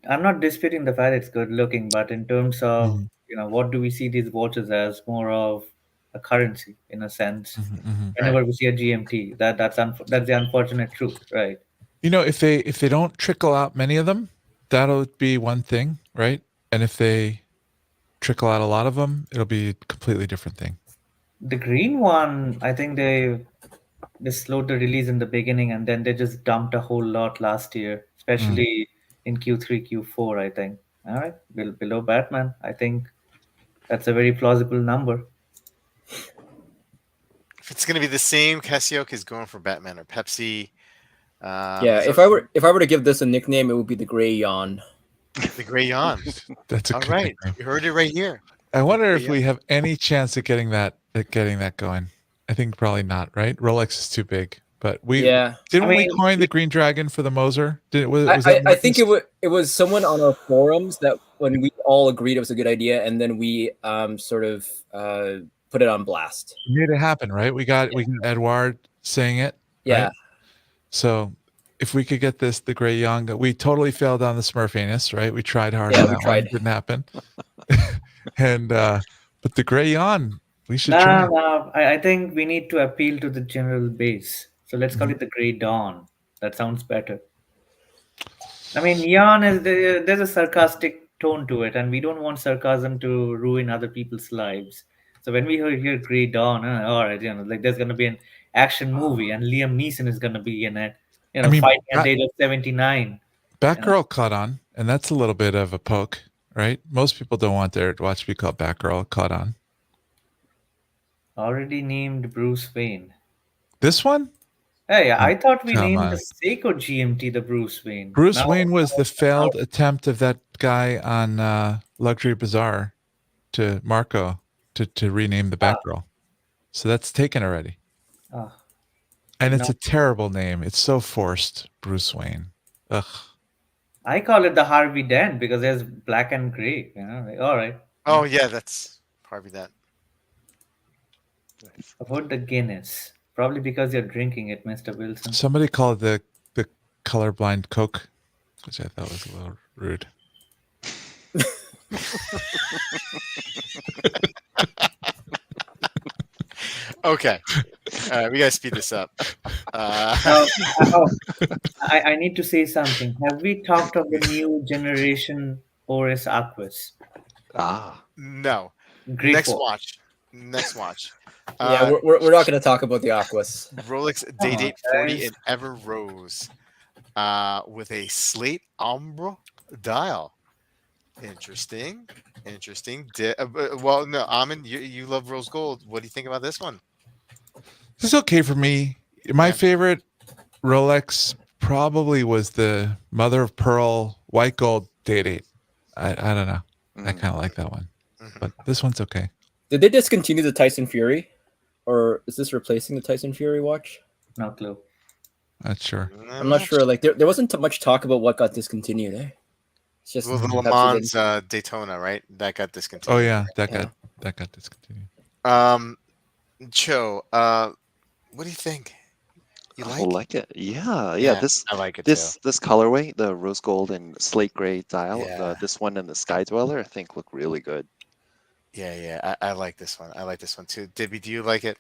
F: I'm not disputing the fact it's good looking, but in terms of
C: Mhm.
F: what do we see these watches as? More of a currency in a sense.
C: Mhm.
F: Whenever we see a GMT, that's the unfortunate truth, right?
C: If they don't trickle out many of them, that'll be one thing, right? And if they trickle out a lot of them, it'll be a completely different thing.
F: The green one, I think they slowed the release in the beginning, and then they just dumped a whole lot last year, especially in Q3, Q4. I think. All right, below Batman, I think that's a very plausible number.
B: If it's gonna be the same, Cassiope is going for Batman or Pepsi.
D: Yeah, if I were to give this a nickname, it would be the Gray Yawn.
B: The Gray Yawn.
C: That's a
B: All
C: good
B: right,
C: nickname.
B: you heard it right here.
C: I wonder if
B: Yeah.
C: we have any chance at getting that going. I think probably not, right? Rolex is too big. But
D: Yeah,
C: didn't
F: I
C: we
F: mean,
C: coin the Green Dragon for the Moser?
D: I think it was someone on our forums that when we all agreed it was a good idea, and then we sort of put it on blast.
C: We made it happen, right? We got Edouard saying it.
D: Yeah.
C: Right? So if we could get the Gray Young, we totally failed on the Smurfiness, right? We tried hard on that one. Didn't happen. And but the Gray Yawn, we should try.
F: No, I think we need to appeal to the general base. So let's call it the Grey Dawn. That sounds better. I mean, yawn there's a sarcastic tone to it, and we don't want sarcasm to ruin other people's lives. So when we hear Grey Dawn, all right, like there's gonna be an action movie, and Liam Neeson is gonna be in it. Fighting at the age of 79.
C: Batgirl caught on, and that's a little bit of a poke, right? Most people don't want their watch to be called Batgirl. Caught on.
F: Already named Bruce Wayne.
C: This one?
F: Hey, I thought we named
C: on.
F: the Seiko GMT the Bruce Wayne.
C: Bruce Wayne was the failed attempt of that guy on Luxury Bazaar to Marco to rename the Batgirl. So that's taken already. And it's a terrible name. It's so forced, Bruce Wayne. Ugh.
F: I call it the Harvey Dent because there's black and gray. All right.
B: Oh yeah, that's Harvey Dent.
F: About the Guinness, probably because you're drinking it, Mr. Wilson.
C: Somebody called the colorblind Coke, which I thought was a little rude.
B: Okay, we gotta speed this up.
F: I need to say something. Have we talked of the new generation Oris Aquas?
B: No.
F: Great
B: Next watch.
D: Yeah, we're not going to talk about the Aquas.
B: Rolex Day-Date 40 and Ever Rose with a slate ombre dial. Interesting. Well, no, Amin, you love rose gold. What do you think about this one?
C: This is okay for me. My
B: Yeah.
C: favorite Rolex probably was the mother of pearl white gold Day-Date. I don't know. I kind of like that one, but this one's okay.
D: Did they discontinue the Tyson Fury, or is this replacing the Tyson Fury watch?
F: No clue.
C: Not sure.
D: I'm not sure. Like there wasn't much talk about what got discontinued. It's just
B: Well, the Le
D: perhaps
B: Mans Daytona, right? That got discontinued.
C: Oh yeah, that
D: Yeah.
C: got discontinued.
B: Cho, what do you think? You
E: I
B: like?
E: like it. Yeah. This
B: I like it
E: this colorway, the rose gold and slate gray dial,
B: Yeah.
E: this one and the Sky Dweller, I think look really good.
B: too. Yeah. I like this one. I like this one too. Dibby, do you like it?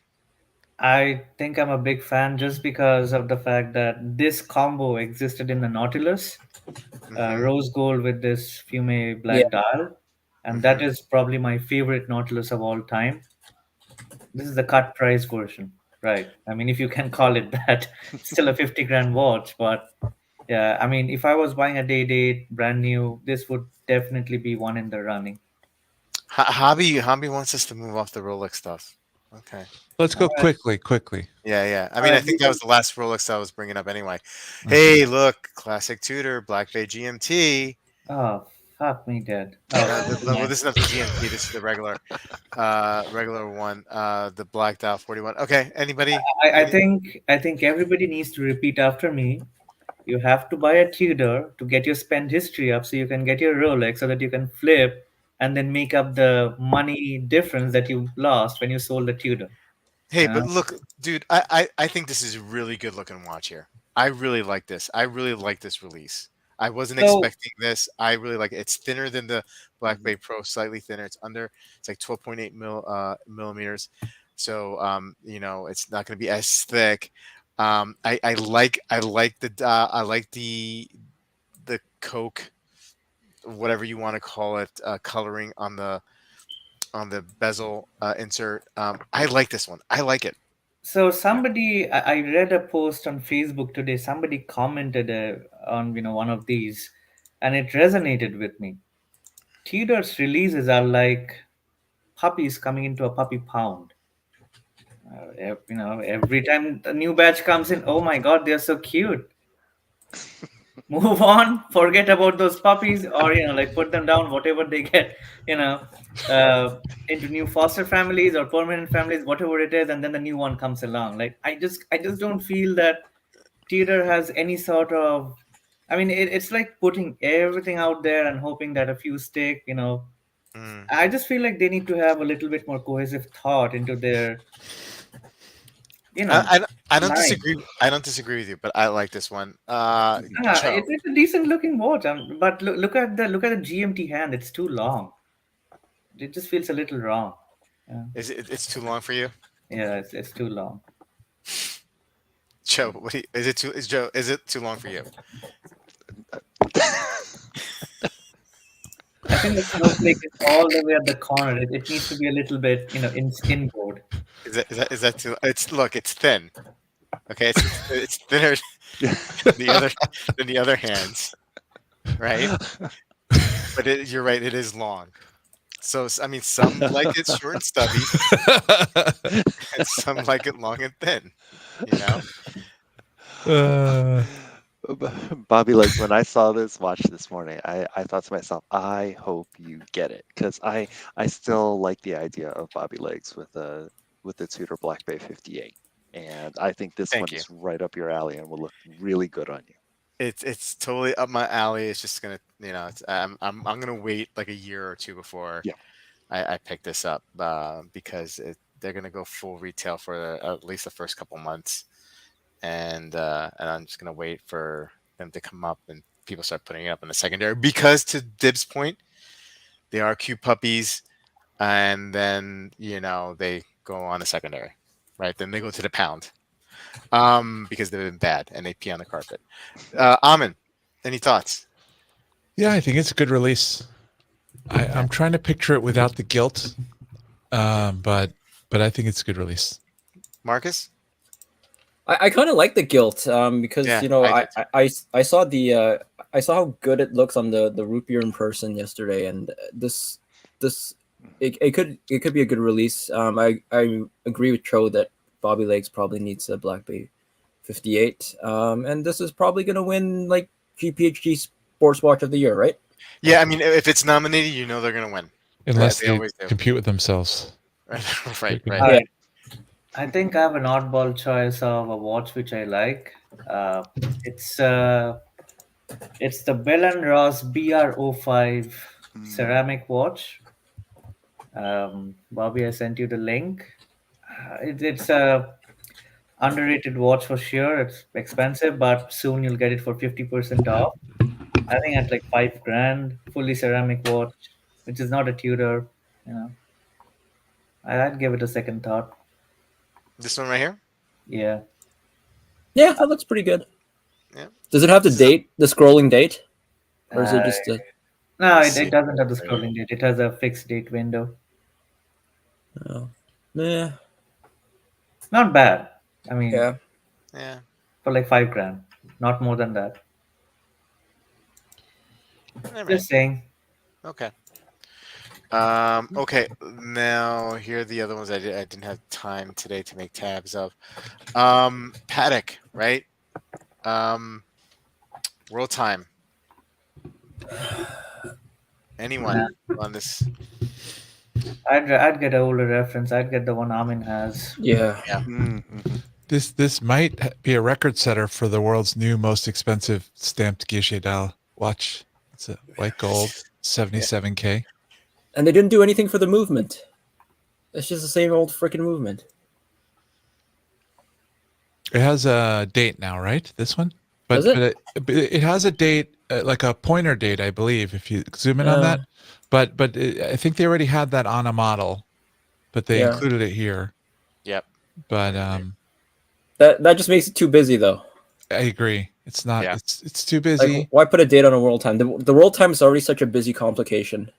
F: I think I'm a big fan just because of the fact that this combo existed in the Nautilus,
B: Mhm.
F: rose gold with this fume black dial, and that is probably my favorite Nautilus of all time. This is the cut price version, right? I mean, if you can call it that, still a 50 grand watch, but yeah, I mean, if I was buying a Day-Date brand new, this would definitely be one in the running.
B: Hobby wants us to move off the Rolex stuff. Okay.
C: Let's go quickly.
B: Yeah. I mean, I think that was the last Rolex I was bringing up anyway. Hey, look, classic Tudor, Black Bay GMT.
F: Oh, fuck me dead.
B: Well, this is not the GMT. This is the regular one. The black dial 41. Okay. Anybody?
F: I think everybody needs to repeat after me. You have to buy a Tudor to get your spend history up so you can get your Rolex so that you can flip and then make up the money difference that you lost when you sold the Tudor.
B: Hey, but look, dude, I think this is a really good looking watch here. I really like this. I really like this release. I wasn't expecting this. I really like it. It's thinner than the Black Bay Pro, slightly thinner. It's like 12.8 millimeters. So it's not going to be as thick. I like the Coke, whatever you want to call it, coloring on the bezel insert. I like this one. I like it.
F: So I read a post on Facebook today. Somebody commented on one of these, and it resonated with me. Tudor's releases are like puppies coming into a puppy pound. Every time a new batch comes in, oh my god, they're so cute. Move on, forget about those puppies, or put them down, whatever they get, into new foster families or permanent families, whatever it is, and then the new one comes along. Like I just don't feel that Tudor has any sort of. I mean, it's like putting everything out there and hoping that a few stick. I just feel like they need to have a little bit more cohesive thought into their.
B: I don't disagree. I don't disagree with you, but I like this one.
F: It's a decent looking watch, but look at the GMT hand. It's too long. It just feels a little wrong. Yeah.
B: It's too long for you?
F: Yeah, it's too long.
B: Joe, is it too long for you?
F: I think the snowflake is all the way at the corner. It needs to be a little bit, inboard.
B: Is that too? It's thin. Okay, it's thinner than the other hands, right? But you're right. It is long. So I mean, some like it short and stubby, and some like it long and thin.
E: Bobby Legs, when I saw this watch this morning, I thought to myself, I hope you get it, because I still like the idea of Bobby Legs with the Tudor Black Bay 58, and I think this one is right up your alley and will look really good on you.
B: It's totally up my alley. It's just gonna, I'm gonna wait like a year or two before I pick this up, because they're gonna go full retail for at least the first couple months. And I'm just gonna wait for them to come up and people start putting it up in the secondary, because to Dib's point, they are cute puppies, and then they go on a secondary, right? Then they go to the pound, because they've been bad and they pee on the carpet. Amin, any thoughts?
C: Yeah, I think it's a good release. I'm trying to picture it without the guilt, but I think it's a good release.
B: Marcus?
D: I kind of like the gilt, because I saw I saw how good it looks on the root beer in person yesterday, and it could be a good release. I agree with Cho that Bobby Legs probably needs a Black Bay 58. And this is probably going to win like GPHG Sports Watch of the Year, right?
B: Yeah, I mean, if it's nominated, you know they're gonna win.
C: Unless
B: They
C: they
B: always do.
C: compete with themselves.
B: Right.
D: Yeah.
F: I think I have an oddball choice of a watch which I like. It's the Bell and Ross BR05 ceramic watch. Bobby, I sent you the link. It's a underrated watch for sure. It's expensive, but soon you'll get it for 50% off. I think at like $5,000, fully ceramic watch, which is not a Tudor. You know, I'd give it a second thought.
B: This one right here.
F: Yeah.
D: Yeah, that looks pretty good.
B: Yeah.
D: Does it have the date, the scrolling date? Or is it just a...
F: No,
B: Let's see.
F: it doesn't have the scrolling date. It has a fixed date window.
D: Oh. Yeah.
F: Not bad. I mean,
D: Yeah.
B: Yeah.
F: for like $5,000, not more than that.
B: All right.
F: Just saying.
B: Okay. Okay. Now here are the other ones I didn't have time today to make tabs of. Patek, right? World time. Anyone on this?
F: I'd get an older reference. I'd get the one Amin has.
D: Yeah.
C: This might be a record setter for the world's new most expensive stamped Guichet dial watch. It's a white gold, 77K.
D: And they didn't do anything for the movement. It's just the same old freaking movement.
C: It has a date now, right? This one, but
D: Does it?
C: It has a date, like a pointer date, I believe. If you zoom in on that, but I think they already had that on a model, but they included it here.
B: Yep.
C: But
D: that just makes it too busy, though.
C: I agree. It's not.
B: Yeah.
C: It's too busy.
D: Like, why put a date on a world time? The world time is already such a busy complication.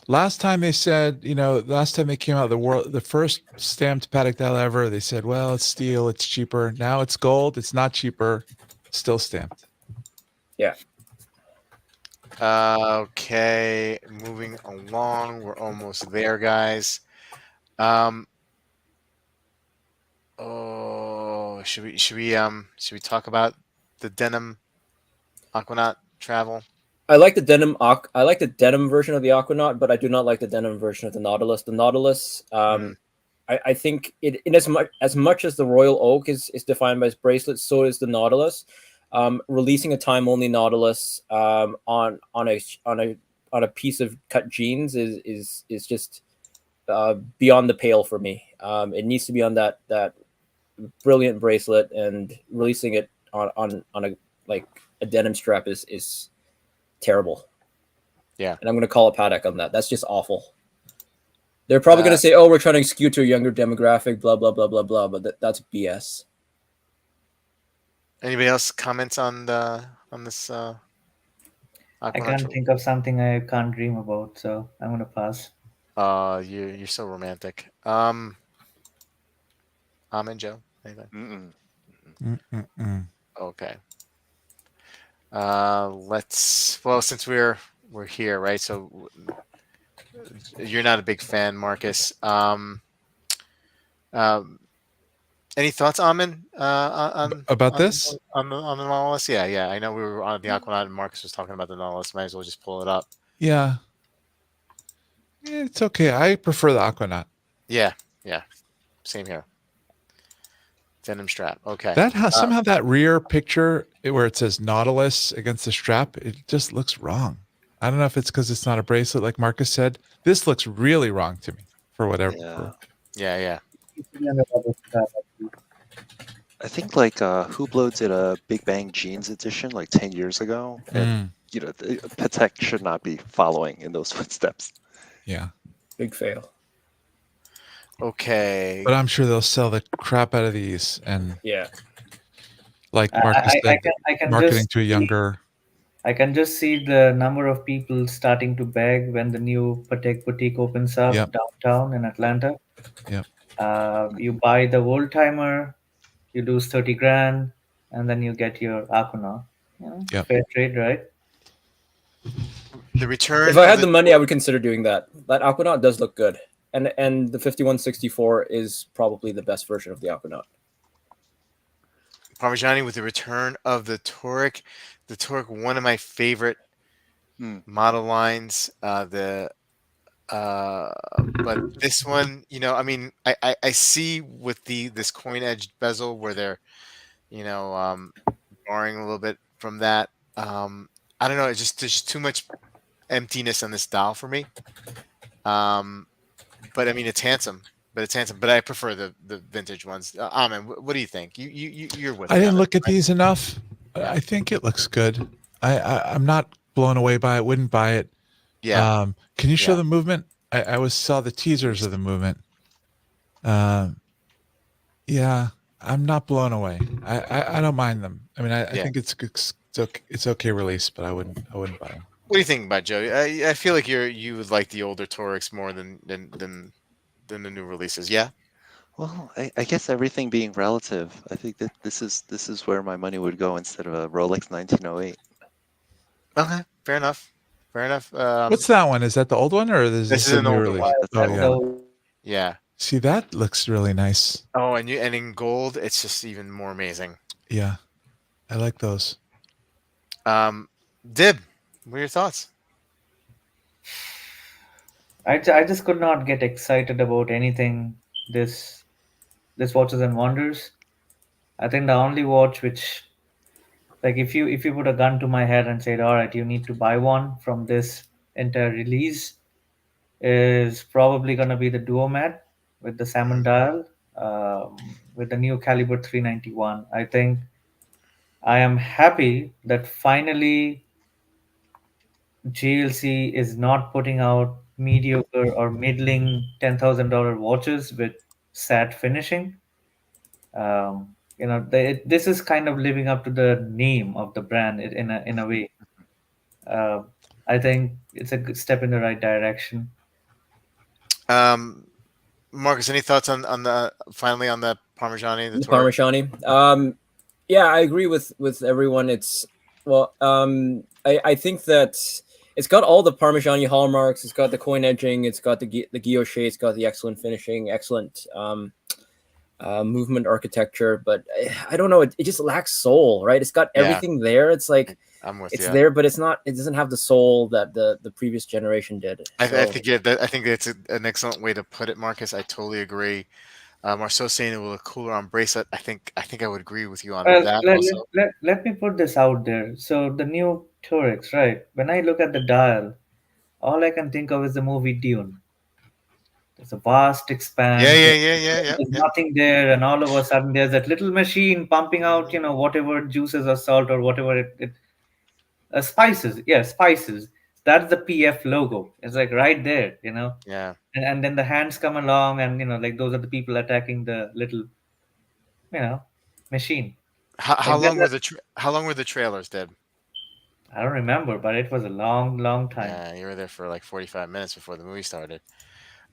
C: Last time they said, last time they came out, the first stamped Patek dial ever, they said, well, it's steel, it's cheaper. Now it's gold, it's not cheaper, still stamped.
D: Yeah.
B: Okay, moving along. We're almost there, guys. Should we talk about the denim Aquanaut travel?
D: I like the denim. I like the denim version of the Aquanaut, but I do not like the denim version of the Nautilus. The Nautilus, I think it in as much as the Royal Oak is defined by its bracelet, so is the Nautilus. Releasing a time-only Nautilus on a piece of cut jeans is just beyond the pale for me. It needs to be on that brilliant bracelet, and releasing it on a denim strap is terrible.
B: Yeah.
D: And I'm going to call it Patek on that. That's just awful. They're probably going to say, oh, we're trying to skew to a younger demographic, blah, blah, blah, blah, blah. But that's BS.
B: Anybody else comments on this?
F: I can't think of something I can't dream about, so I'm going to pass.
B: You're so romantic. Amin, Joe? Anything? Okay. Since we're here, right? So you're not a big fan, Marcus. Any thoughts, Amin,
C: about this?
B: On the Nautilus? Yeah. I know we were on the Aquanaut and Marcus was talking about the Nautilus. Might as well just pull it up.
C: Yeah. It's okay. I prefer the Aquanaut.
B: Yeah. Same here. Denim strap. Okay.
C: That somehow that rear picture where it says Nautilus against the strap, it just looks wrong. I don't know if it's because it's not a bracelet, like Marcus said. This looks really wrong to me for whatever.
B: Yeah.
E: I think like Hublot did a Big Bang Jeans edition like 10 years ago, and Patek should not be following in those footsteps.
C: Yeah.
D: Big fail.
B: Okay.
C: But I'm sure they'll sell the crap out of these, and like Marcus said, marketing to a younger.
F: I can just see the number of people starting to beg when the new Patek boutique opens up downtown in Atlanta.
C: Yep.
F: You buy the old timer, you lose 30 grand, and then you get your Aquanaut. Fair trade, right?
B: The return.
D: If I had the money, I would consider doing that. That Aquanaut does look good. and the 5164 is probably the best version of the Aquanaut.
B: Parmigiani with the return of the Toric. The Toric, one of my favorite model lines. But this one, you know, I mean, I see with this coin edged bezel where they're, you know, borrowing a little bit from that. I don't know. It's just there's too much emptiness on this dial for me. But I mean, it's handsome. But I prefer the vintage ones. Amin, what do you think? You're with.
C: I didn't look at these enough. I think it looks good. I'm not blown away by it. Wouldn't buy it.
B: Yeah.
C: Can you show the movement? I saw the teasers of the movement. Yeah, I'm not blown away. I don't mind them. I mean, I think it's okay release, but I wouldn't buy them.
B: What do you think about Joe? I feel like you would like the older Torics more than the new releases. Yeah.
E: Well, I guess everything being relative, I think that this is where my money would go instead of a Rolex 1908.
B: Okay, fair enough.
C: What's that one? Is that the old one, or is this a
B: an
C: new
B: older
C: release?
B: one.
C: Oh yeah.
B: Yeah.
C: See, that looks really nice.
B: Oh, and in gold, it's just even more amazing.
C: Yeah, I like those.
B: Dib, what are your thoughts?
F: I just could not get excited about anything this Watches and Wonders. I think the only watch which, like, if you put a gun to my head and said, all right, you need to buy one from this entire release, is probably going to be the Duomat with the salmon dial, with the new caliber 391. I think I am happy that finally JLC is not putting out mediocre or middling $10,000 watches with sad finishing. This is kind of living up to the name of the brand in a way. I think it's a good step in the right direction.
B: Marcus, any thoughts on the Parmigiani?
D: The Parmigiani. Yeah, I agree with everyone. I think that it's got all the Parmigiani hallmarks. It's got the coin edging. It's got the guilloche. It's got the excellent finishing, excellent movement architecture. But I don't know. It just lacks soul, right? It's got everything there. It's like it's there, but it's not. It doesn't have the soul that the previous generation did.
B: I think that's an excellent way to put it, Marcus. I totally agree. Marceau saying it will look cooler on bracelet. I think I would agree with you on that.
F: Let me put this out there. So the new Torics, right? When I look at the dial, all I can think of is the movie Dune. There's a vast expanse.
B: Yeah.
F: There's nothing there, and all of a sudden there's that little machine pumping out, whatever juices or salt or whatever spices. Yeah, spices. That's the PF logo. It's like right there,
B: Yeah.
F: And then the hands come along, and like those are the people attacking the little, machine.
B: How long were the trailers, Deb?
F: I don't remember, but it was a long, long time.
B: Yeah, you were there for like 45 minutes before the movie started.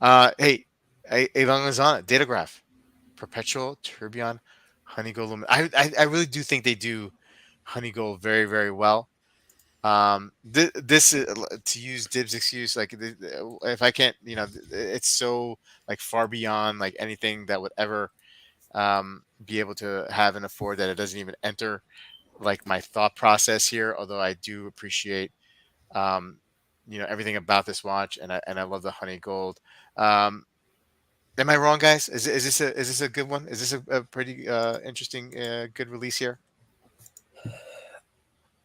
B: Hey, Evan Lozana, Datograph, Perpetual, Tourbillon, Honeygold Lumen. I really do think they do Honeygold very, very well. This is, to use Dib's excuse, like if I can't, it's so like far beyond like anything that would ever be able to have and afford that it doesn't even enter like my thought process here. Although I do appreciate everything about this watch, and I love the honey gold. Am I wrong, guys? Is this a good one? Is this a pretty interesting good release here?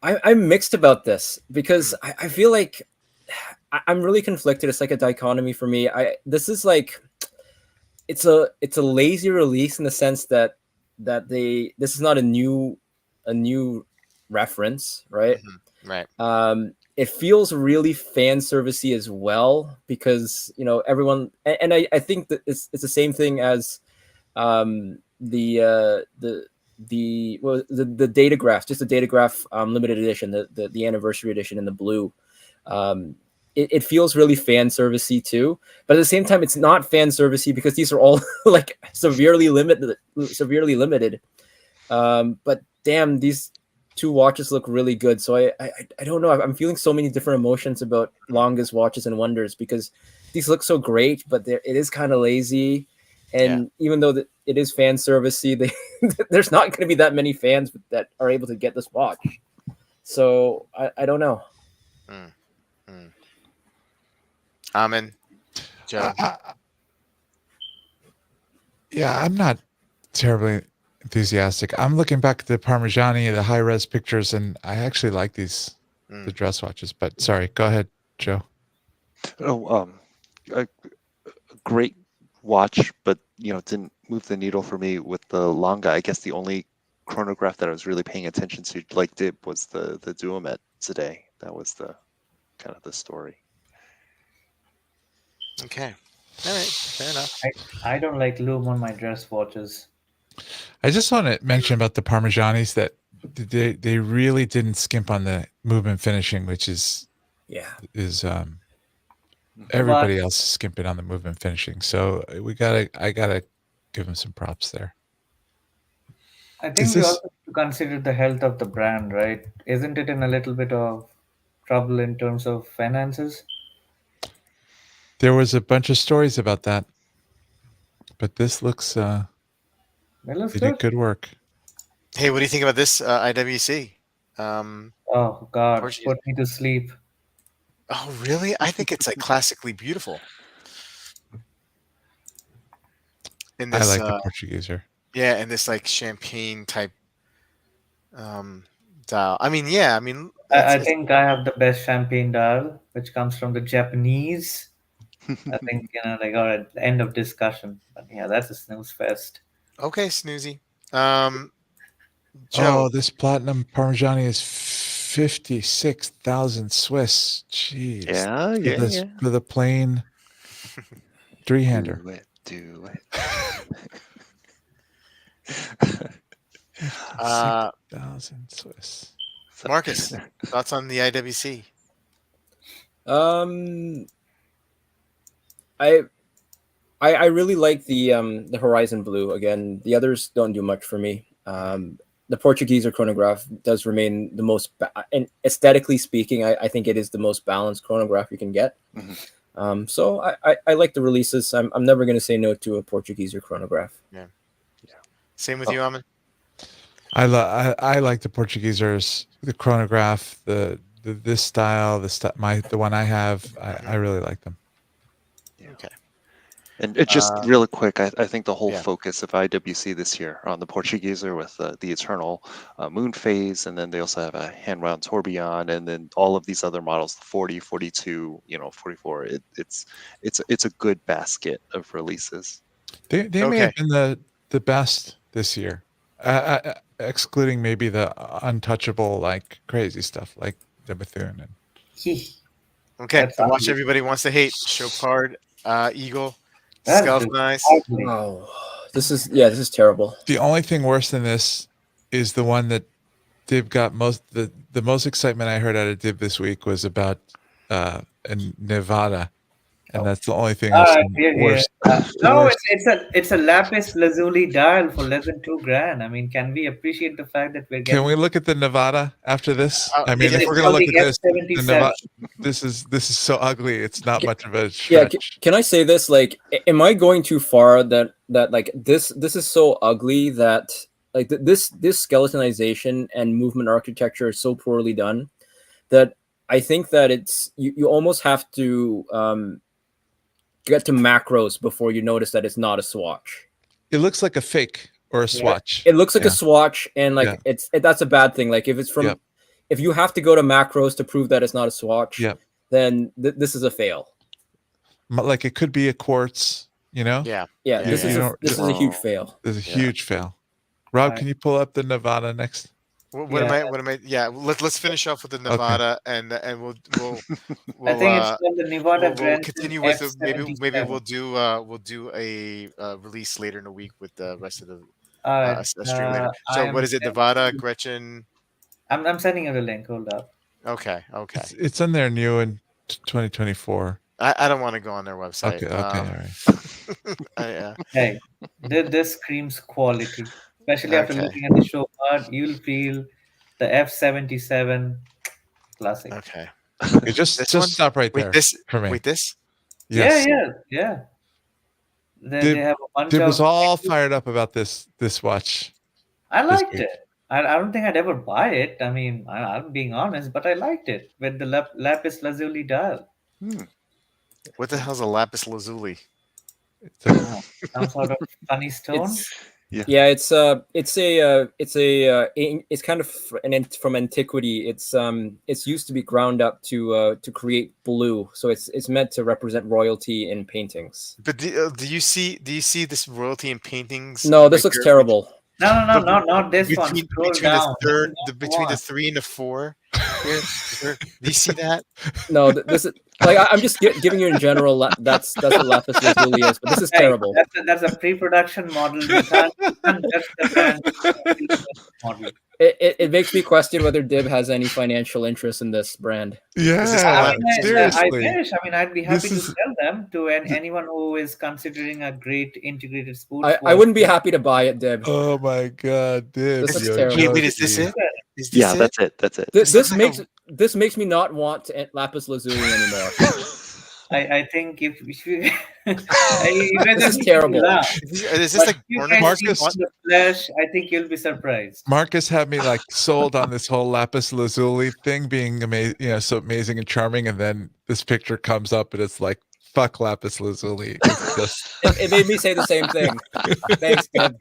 D: I'm mixed about this because I feel like I'm really conflicted. It's like a dichotomy for me. This is like it's a lazy release in the sense that this is not a new reference, right?
B: Mm-hmm. Right.
D: It feels really fan servicey as well because everyone and I think that it's the same thing as the Datograph, just the Datograph limited edition, the anniversary edition in the blue. It feels really fan servicey too, but at the same time, it's not fan servicey because these are all like severely limited. But damn, these two watches look really good. So I don't know. I'm feeling so many different emotions about Lange's Watches and Wonders because these look so great, but it is kind of lazy. And even though it is fan servicey, there's not going to be that many fans that are able to get this watch. So I don't know.
B: Amin, Joe.
C: Yeah, I'm not terribly enthusiastic. I'm looking back at the Parmigiani, the high res pictures, and I actually like these the dress watches. But sorry, go ahead, Joe.
E: Oh, a great watch, but didn't move the needle for me with the Lange. I guess the only chronograph that I was really paying attention to, like Dib, was the Duomet today. That was the kind of the story.
B: Okay, all right, fair enough.
F: I don't like lume on my dress watches.
C: I just want to mention about the Parmigianis that they really didn't skimp on the movement finishing, which is everybody else is skimping on the movement finishing. So I gotta give them some props there.
F: I think we also have to consider the health of the brand, right? Isn't it in a little bit of trouble in terms of finances?
C: There was a bunch of stories about that, but this looks they did good work.
B: Hey, what do you think about this IWC?
F: Oh God, put me to sleep.
B: Oh really? I think it's like classically beautiful. In this,
C: I like the Portugueser.
B: Yeah, and this like champagne type dial. I mean, yeah, I mean,
F: I think I have the best champagne dial, which comes from the Japanese. I think like all right, end of discussion. But yeah, that's a snooze fest.
B: Okay, snoozy. Joe,
C: this platinum Parmigiani is 56,000 Swiss. Jeez.
E: Yeah.
C: For the plain three-hander.
E: Do it.
C: 6,000 Swiss.
B: Marcus, thoughts on the IWC?
D: I really like the Horizon Blue. Again, the others don't do much for me. The Portugueser chronograph does remain the most, and aesthetically speaking, I think it is the most balanced chronograph you can get. So I like the releases. I'm never going to say no to a Portugueser chronograph.
B: Yeah. Same with you, Amin.
C: I like the Portuguesers, the chronograph, this style, the one I have. I really like them.
B: Okay.
E: And it just really quick, I think the whole focus of IWC this year on the Portugueser with the Eternal Moon Phase, and then they also have a hand-wound tourbillon, and then all of these other models, the 40, 42, 44. It's a good basket of releases.
C: They may have been the best this year, excluding maybe the untouchable, like crazy stuff like the Bethune.
B: Okay, the watch everybody wants to hate: Chopard, Eagle. Nice.
D: Oh, this is terrible.
C: The only thing worse than this is the one that Dib got the most excitement I heard out of Dib this week was about in Nevada, and that's the only thing worse.
F: No, it's a lapis lazuli dial for less than $2,000. I mean, can we appreciate the fact that we're getting?
C: Can we look at the Nevada after this? I mean, if we're gonna look at this, the Nevada, this is so ugly. It's not much of a stretch.
D: Yeah, can I say this? Like, am I going too far? That like this is so ugly that like this skeletonization and movement architecture is so poorly done that I think that it's you almost have to get to macros before you notice that it's not a swatch.
C: It looks like a fake or a swatch.
D: It looks like a swatch, and like that's a bad thing. Like if it's from if you have to go to macros to prove that it's not a swatch, then this is a fail.
C: Like it could be a quartz,
D: Yeah. This is a huge fail.
C: This is a huge fail. Rob, can you pull up the Nevada next?
B: What am I? Yeah, let's finish off with the Nevada, and we'll
F: I think it's called the Nevada.
B: We'll continue with maybe we'll do a release later in the week with the rest of the stream later. So what is it? Nevada, Gretchen.
F: I'm sending you the link. Hold up.
B: Okay.
C: It's on their new in 2024.
B: I don't want to go on their website.
C: Okay, all right.
F: Hey, this screams quality. Especially after looking at the show card, you'll feel the F77 classic.
B: Okay.
C: Just stop right there.
B: Wait, this?
C: Yes.
F: Yeah. They
C: Dib-
F: have a bunch
C: Dib
F: of.
C: was all fired up about this watch.
F: I
C: this
F: liked
C: week.
F: it. I don't think I'd ever buy it. I mean, I'm being honest, but I liked it with the lapis lazuli dial.
B: What the hell's a lapis lazuli?
C: It's a,
F: Some sort of funny stone.
D: Yeah, it's kind of from antiquity. It's used to be ground up to create blue, so it's meant to represent royalty in paintings.
B: But do you see this royalty in paintings?
D: No, this looks terrible.
F: No, not this one. Scroll down.
B: Between the 3 and the 4. Here. Do you see that?
D: No, this is like I'm just giving you in general. That's what lapis lazuli is, but this is terrible.
F: That's a pre-production model. You can't judge the brand model.
D: It makes me question whether Dib has any financial interest in this brand.
C: yeah,
F: I
C: seriously.
F: wish. I mean, I'd be happy
C: This
F: to
C: is-
F: sell them to anyone who is considering a great integrated sports.
D: I wouldn't be happy to buy it, Dib.
C: Oh my God, Dib.
D: This looks
C: you're
D: terrible.
B: Wait, is this
C: joking.
B: it? Is this
E: Yeah,
B: it?
E: that's it.
D: This makes me not want lapis lazuli anymore.
F: I think if you,
D: This is terrible.
B: Is this like
C: Marcus-
F: the flesh, I think you'll be surprised.
C: Marcus had me like sold on this whole lapis lazuli thing being amazing, so amazing and charming, and then this picture comes up and it's like, fuck lapis lazuli. It's just
D: It made me say the same thing. Thanks, Dib.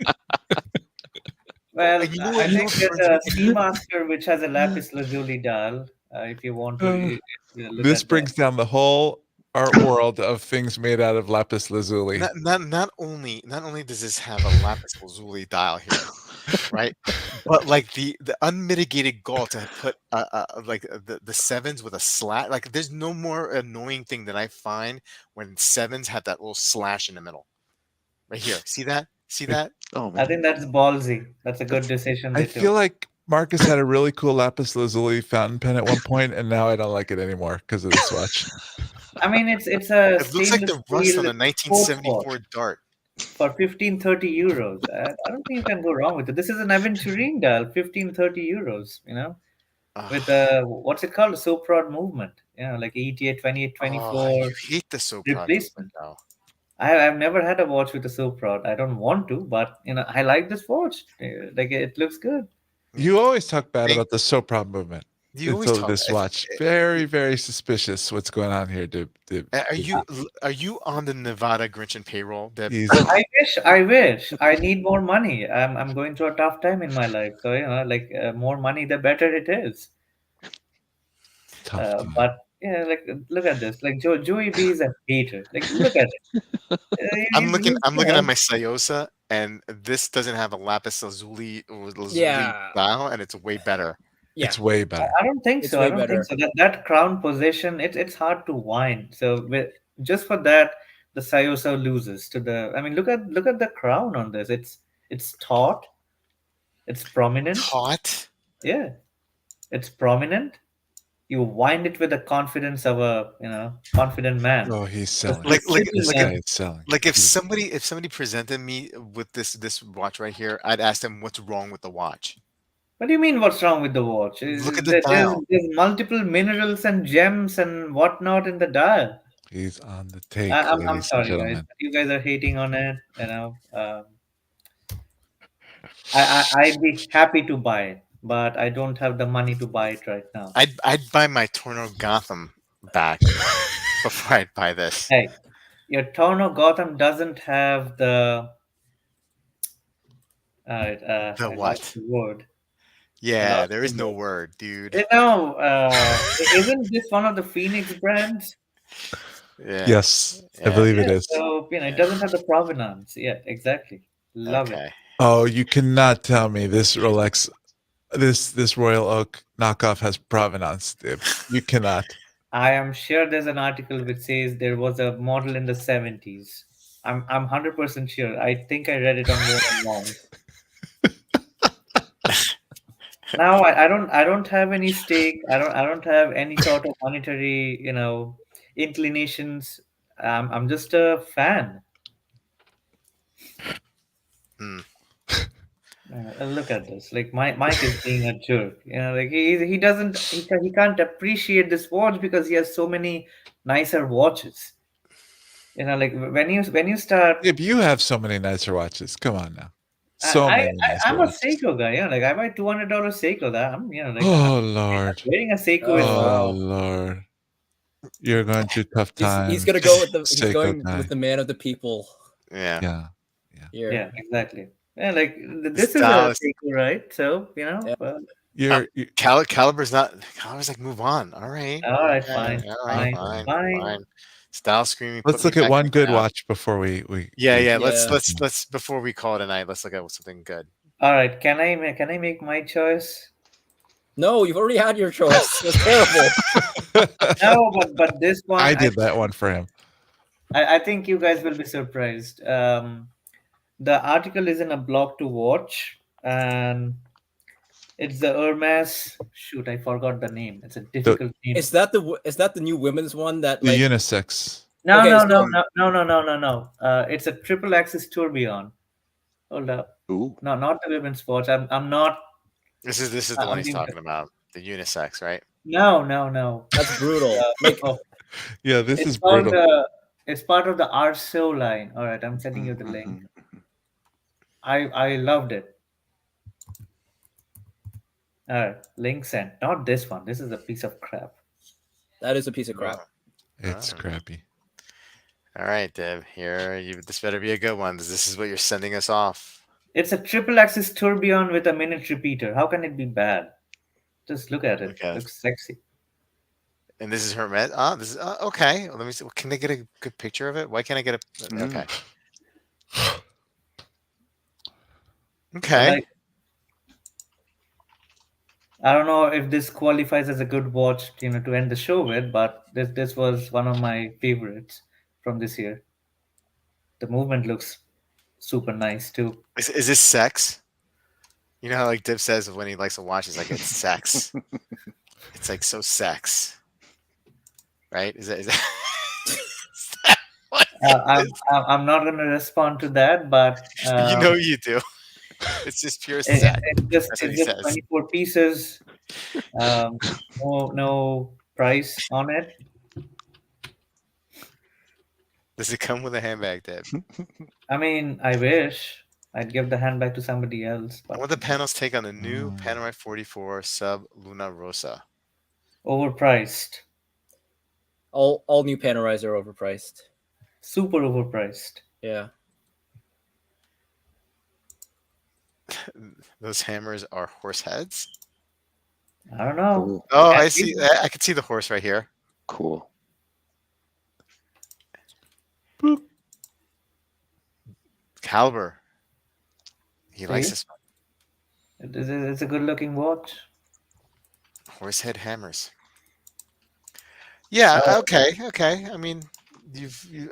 F: Well,
B: Like, you know what,
F: I
B: you
F: think
B: know what,
F: there's a Speedmaster which has a lapis lazuli dial. If you want to, look
C: this
F: at
C: brings down the whole art world of things made out of lapis lazuli.
B: not only does this have a lapis lazuli dial here, right? But like the unmitigated gall to put like the sevens with a slash. Like there's no more annoying thing that I find when sevens have that little slash in the middle. Right here. See that? See that?
E: Oh
F: I
E: man.
F: think that's ballsy. That's a good decision.
C: I
F: they took.
C: feel like Marcus had a really cool lapis lazuli fountain pen at one point, and now I don't like it anymore because of this watch.
F: I mean, it's a
B: It looks like the rust on a
F: stainless
B: 1974 dart.
F: for 15-30 euros. I don't think you can go wrong with it. This is an aventurine dial, 15-30 euros. With what's it called, a Soprod movement. Like ETA 2824.
B: Oh, you hate the Soprod
F: replacement.
B: movement now.
F: I've never had a watch with a Soprod. I don't want to, but I like this watch. Like it looks good.
C: You always talk bad
B: Hey.
C: about the Sopron movement.
B: You always
C: Until
B: talk.
C: this watch. Very, very suspicious what's going on here, Dib.
B: Are you on the Nevada Grinch payroll, Deb?
C: He's
F: I wish. I need more money. I'm going through a tough time in my life. So more money, the better it is.
C: tough.
F: But like look at this. Like Joey B is a hater. Like look at it.
B: I'm looking at my Sayosa, and this doesn't have a lapis lazuli
D: Yeah.
B: style, and it's way better.
D: Yeah.
C: It's way better.
F: I don't think
D: It's
F: so.
D: way
F: I don't
D: better.
F: think so. That crown position, it's hard to wind. So just for that, the Sayosa loses to the. I mean, look at the crown on this. It's taut. It's prominent.
B: Taut.
F: Yeah, it's prominent. You wind it with the confidence of a confident man.
C: Oh, he's selling.
B: Like
C: This guy is selling.
B: Like if somebody presented me with this watch right here, I'd ask them what's wrong with the watch.
F: What do you mean? What's wrong with the watch?
B: Look at the dial.
F: There's multiple minerals and gems and whatnot in the dial.
C: He's on the take.
F: I'm
C: ladies and
F: sorry, guys.
C: gentlemen.
F: You guys are hating on it. I'd be happy to buy it, but I don't have the money to buy it right now.
B: I'd buy my Torno Gotham back before I'd buy this.
F: Hey, your Torno Gotham doesn't have the
B: The what?
F: the word.
B: Yeah, there is no word, dude.
F: Isn't this one of the Phoenix brands?
B: Yeah.
C: Yes, I
B: Yeah.
C: believe it
F: Yeah,
C: is.
F: so it doesn't have the provenance. Yeah, exactly. Love it.
B: Okay.
C: Oh, you cannot tell me this Rolex, this Royal Oak knockoff has provenance, Dib. You cannot.
F: I am sure there's an article which says there was a model in the 70s. I'm 100% sure. I think I read it on More Than Long. Now I don't have any stake. I don't have any sort of monetary inclinations. I'm just a fan.
B: Hmm.
F: Look at this. Like Mike is being a jerk. Like he can't appreciate this watch because he has so many nicer watches. You know, like when you start.
C: If you have so many nicer watches, come on now. So many nicer
F: I'm a
C: watches.
F: Seiko guy. You know, like I buy $200 Seiko. That I'm, you know, like
C: Oh Lord.
F: wearing a Seiko is.
C: Oh Lord. You're going through tough times.
D: He's gonna go with the he's
C: Seiko
D: going
C: guy.
D: with the man of the people.
B: Yeah.
C: Yeah.
D: Here.
F: Yeah, exactly. Yeah, like this is
B: style
F: a
B: is-
F: Seiko, right? So you know.
D: Yeah.
C: You're
B: Caliber's like move on. All right.
F: All right,
B: Okay,
F: fine,
B: all right,
F: fine,
B: fine.
F: fine.
B: Style screaming.
C: let's
B: put
C: look
B: me
C: at
B: back
C: one
B: in
C: good
B: now.
C: watch before we
B: Yeah.
D: Yeah.
B: Let's before we call it a night. Let's look at something good.
F: All right. Can I make my choice?
D: No, you've already had your choice. It's terrible.
F: No, but this one
C: I did that one for him.
F: I think you guys will be surprised. The article is in a blog to watch, and it's the Hermes. Shoot, I forgot the name. It's a difficult name.
D: Is that the new women's one that
C: The
D: like
C: unisex.
F: No,
D: Okay,
F: no,
D: so-
F: no. It's a triple axis tourbillon. Hold up.
E: Ooh.
F: No, not the women's watch. I'm not.
B: This is the one he's talking about. The unisex, right?
F: No.
D: that's brutal.
F: Like,
C: Yeah, this
F: it's
C: is
F: called
C: brutal.
F: it's part of the Marceau line. All right, I'm sending you the link.
E: Mhm.
F: I loved it. All right, link sent. Not this one. This is a piece of crap.
D: That is a piece of crap.
C: It's crappy.
B: All right, Deb. This better be a good one. This is what you're sending us off.
F: It's a triple axis tourbillon with a minute repeater. How can it be bad? Just look at it.
B: Okay.
F: It looks sexy.
B: And this is Hermes. This is okay. Let me see. Can I get a good picture of it? Why can't I get a? Okay. Okay.
F: I don't know if this qualifies as a good watch, to end the show with, but this was one of my favorites from this year. The movement looks super nice too.
B: Is this sex? You know how like Dib says when he likes a watch, he's like, it's sex. It's like so sex. Right? Is that what
F: I'm not going to respond to that, but
B: you know you do. It's just pure
F: it-
B: sex.
F: it's
B: That's what he
F: just
B: says.
F: 24 pieces. No price on it.
B: Does it come with a handbag, Deb?
F: I mean, I wish I'd give the handbag to somebody else,
B: I
F: but
B: want the panels take on the new Panerai 44 Sub Luna Rosa.
F: overpriced,
D: All new Panarais are overpriced.
F: super overpriced.
D: Yeah.
B: Those hammers are horse heads.
F: I don't know.
E: Cool.
B: Oh,
F: Yeah,
B: I see. I can see the horse right here.
E: Cool.
B: Caliber. He likes
F: See?
B: this one.
F: It's a good-looking watch.
B: Horse head hammers. Yeah. Okay. I mean,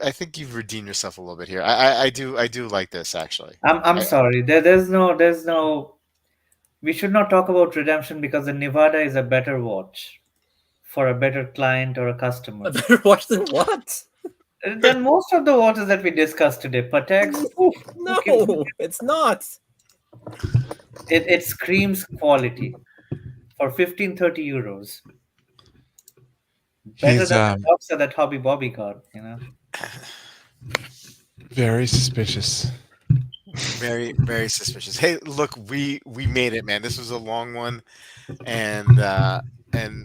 B: I think you've redeemed yourself a little bit here. I do like this actually.
F: I'm sorry. There's no. We should not talk about redemption because the Nevada is a better watch for a better client or a customer
D: A better watch than what?
F: than most of the watches that we discussed today. Patek,
D: No, it's not.
F: it screams quality for 15-30 euros. Better
C: He's
F: than the boxer that Hobby Bobby got.
C: very suspicious.
B: Very, very suspicious. Hey, look, we made it, man. This was a long one, and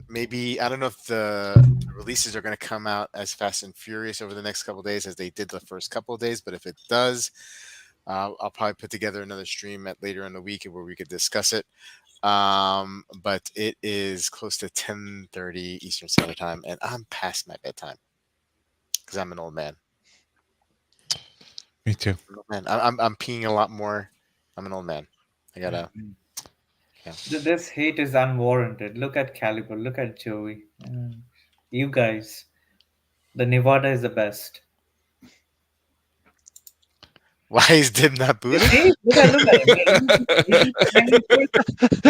B: maybe I don't know if the releases are going to come out as fast and furious over the next couple of days as they did the first couple of days. But if it does, I'll probably put together another stream later in the week where we could discuss it. But it is close to 10:30 Eastern Standard Time, and I'm past my bedtime because I'm an old man.
C: Me too.
B: Man, I'm peeing a lot more. I'm an old man. I gotta.
F: This hate is unwarranted. Look at Caliber. Look at Joey. You guys, the Nevada is the best.
B: Why is Dib not booted?
F: See? Look at him.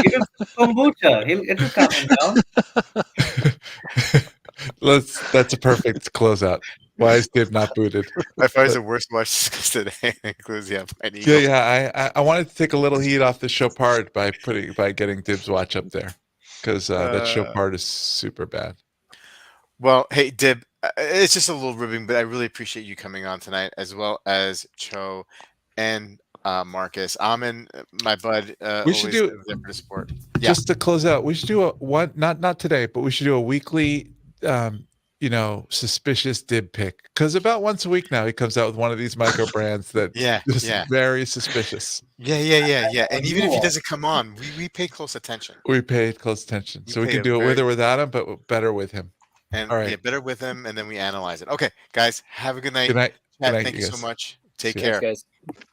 F: Give him some kombucha. It'll calm him down.
C: That's a perfect closeout. Why is Dib not booted?
B: By far is the worst watch today. Includes the Alpine Eagle.
C: Yeah. I wanted to take a little heat off the Chopard by getting Dib's watch up there because that Chopard is super bad.
B: Well, hey Dib, It's just a little ribbing, but I really appreciate you coming on tonight, as well as Cho and Marcus. Amin, my bud,
C: We should
B: always
C: do-
B: there for the support.
C: Just to close out, we should do a one, not today, but we should do a weekly, suspicious dib pick, because about once a week now he comes out with one of these micro brands that just very suspicious.
B: Yeah. And even if he doesn't come on, we pay close attention.
C: We paid close attention, so we
B: pay
C: can
B: a
C: do it with
B: very-
C: or without him, but better with him.
B: And
C: All right.
B: better with him, and then we analyze it. Okay, guys, have a good night.
C: Good night.
B: Chat,
C: Good night,
B: thank
C: you
B: you so
C: guys.
B: much. Take
C: See ya.
B: care.
D: Thanks, guys.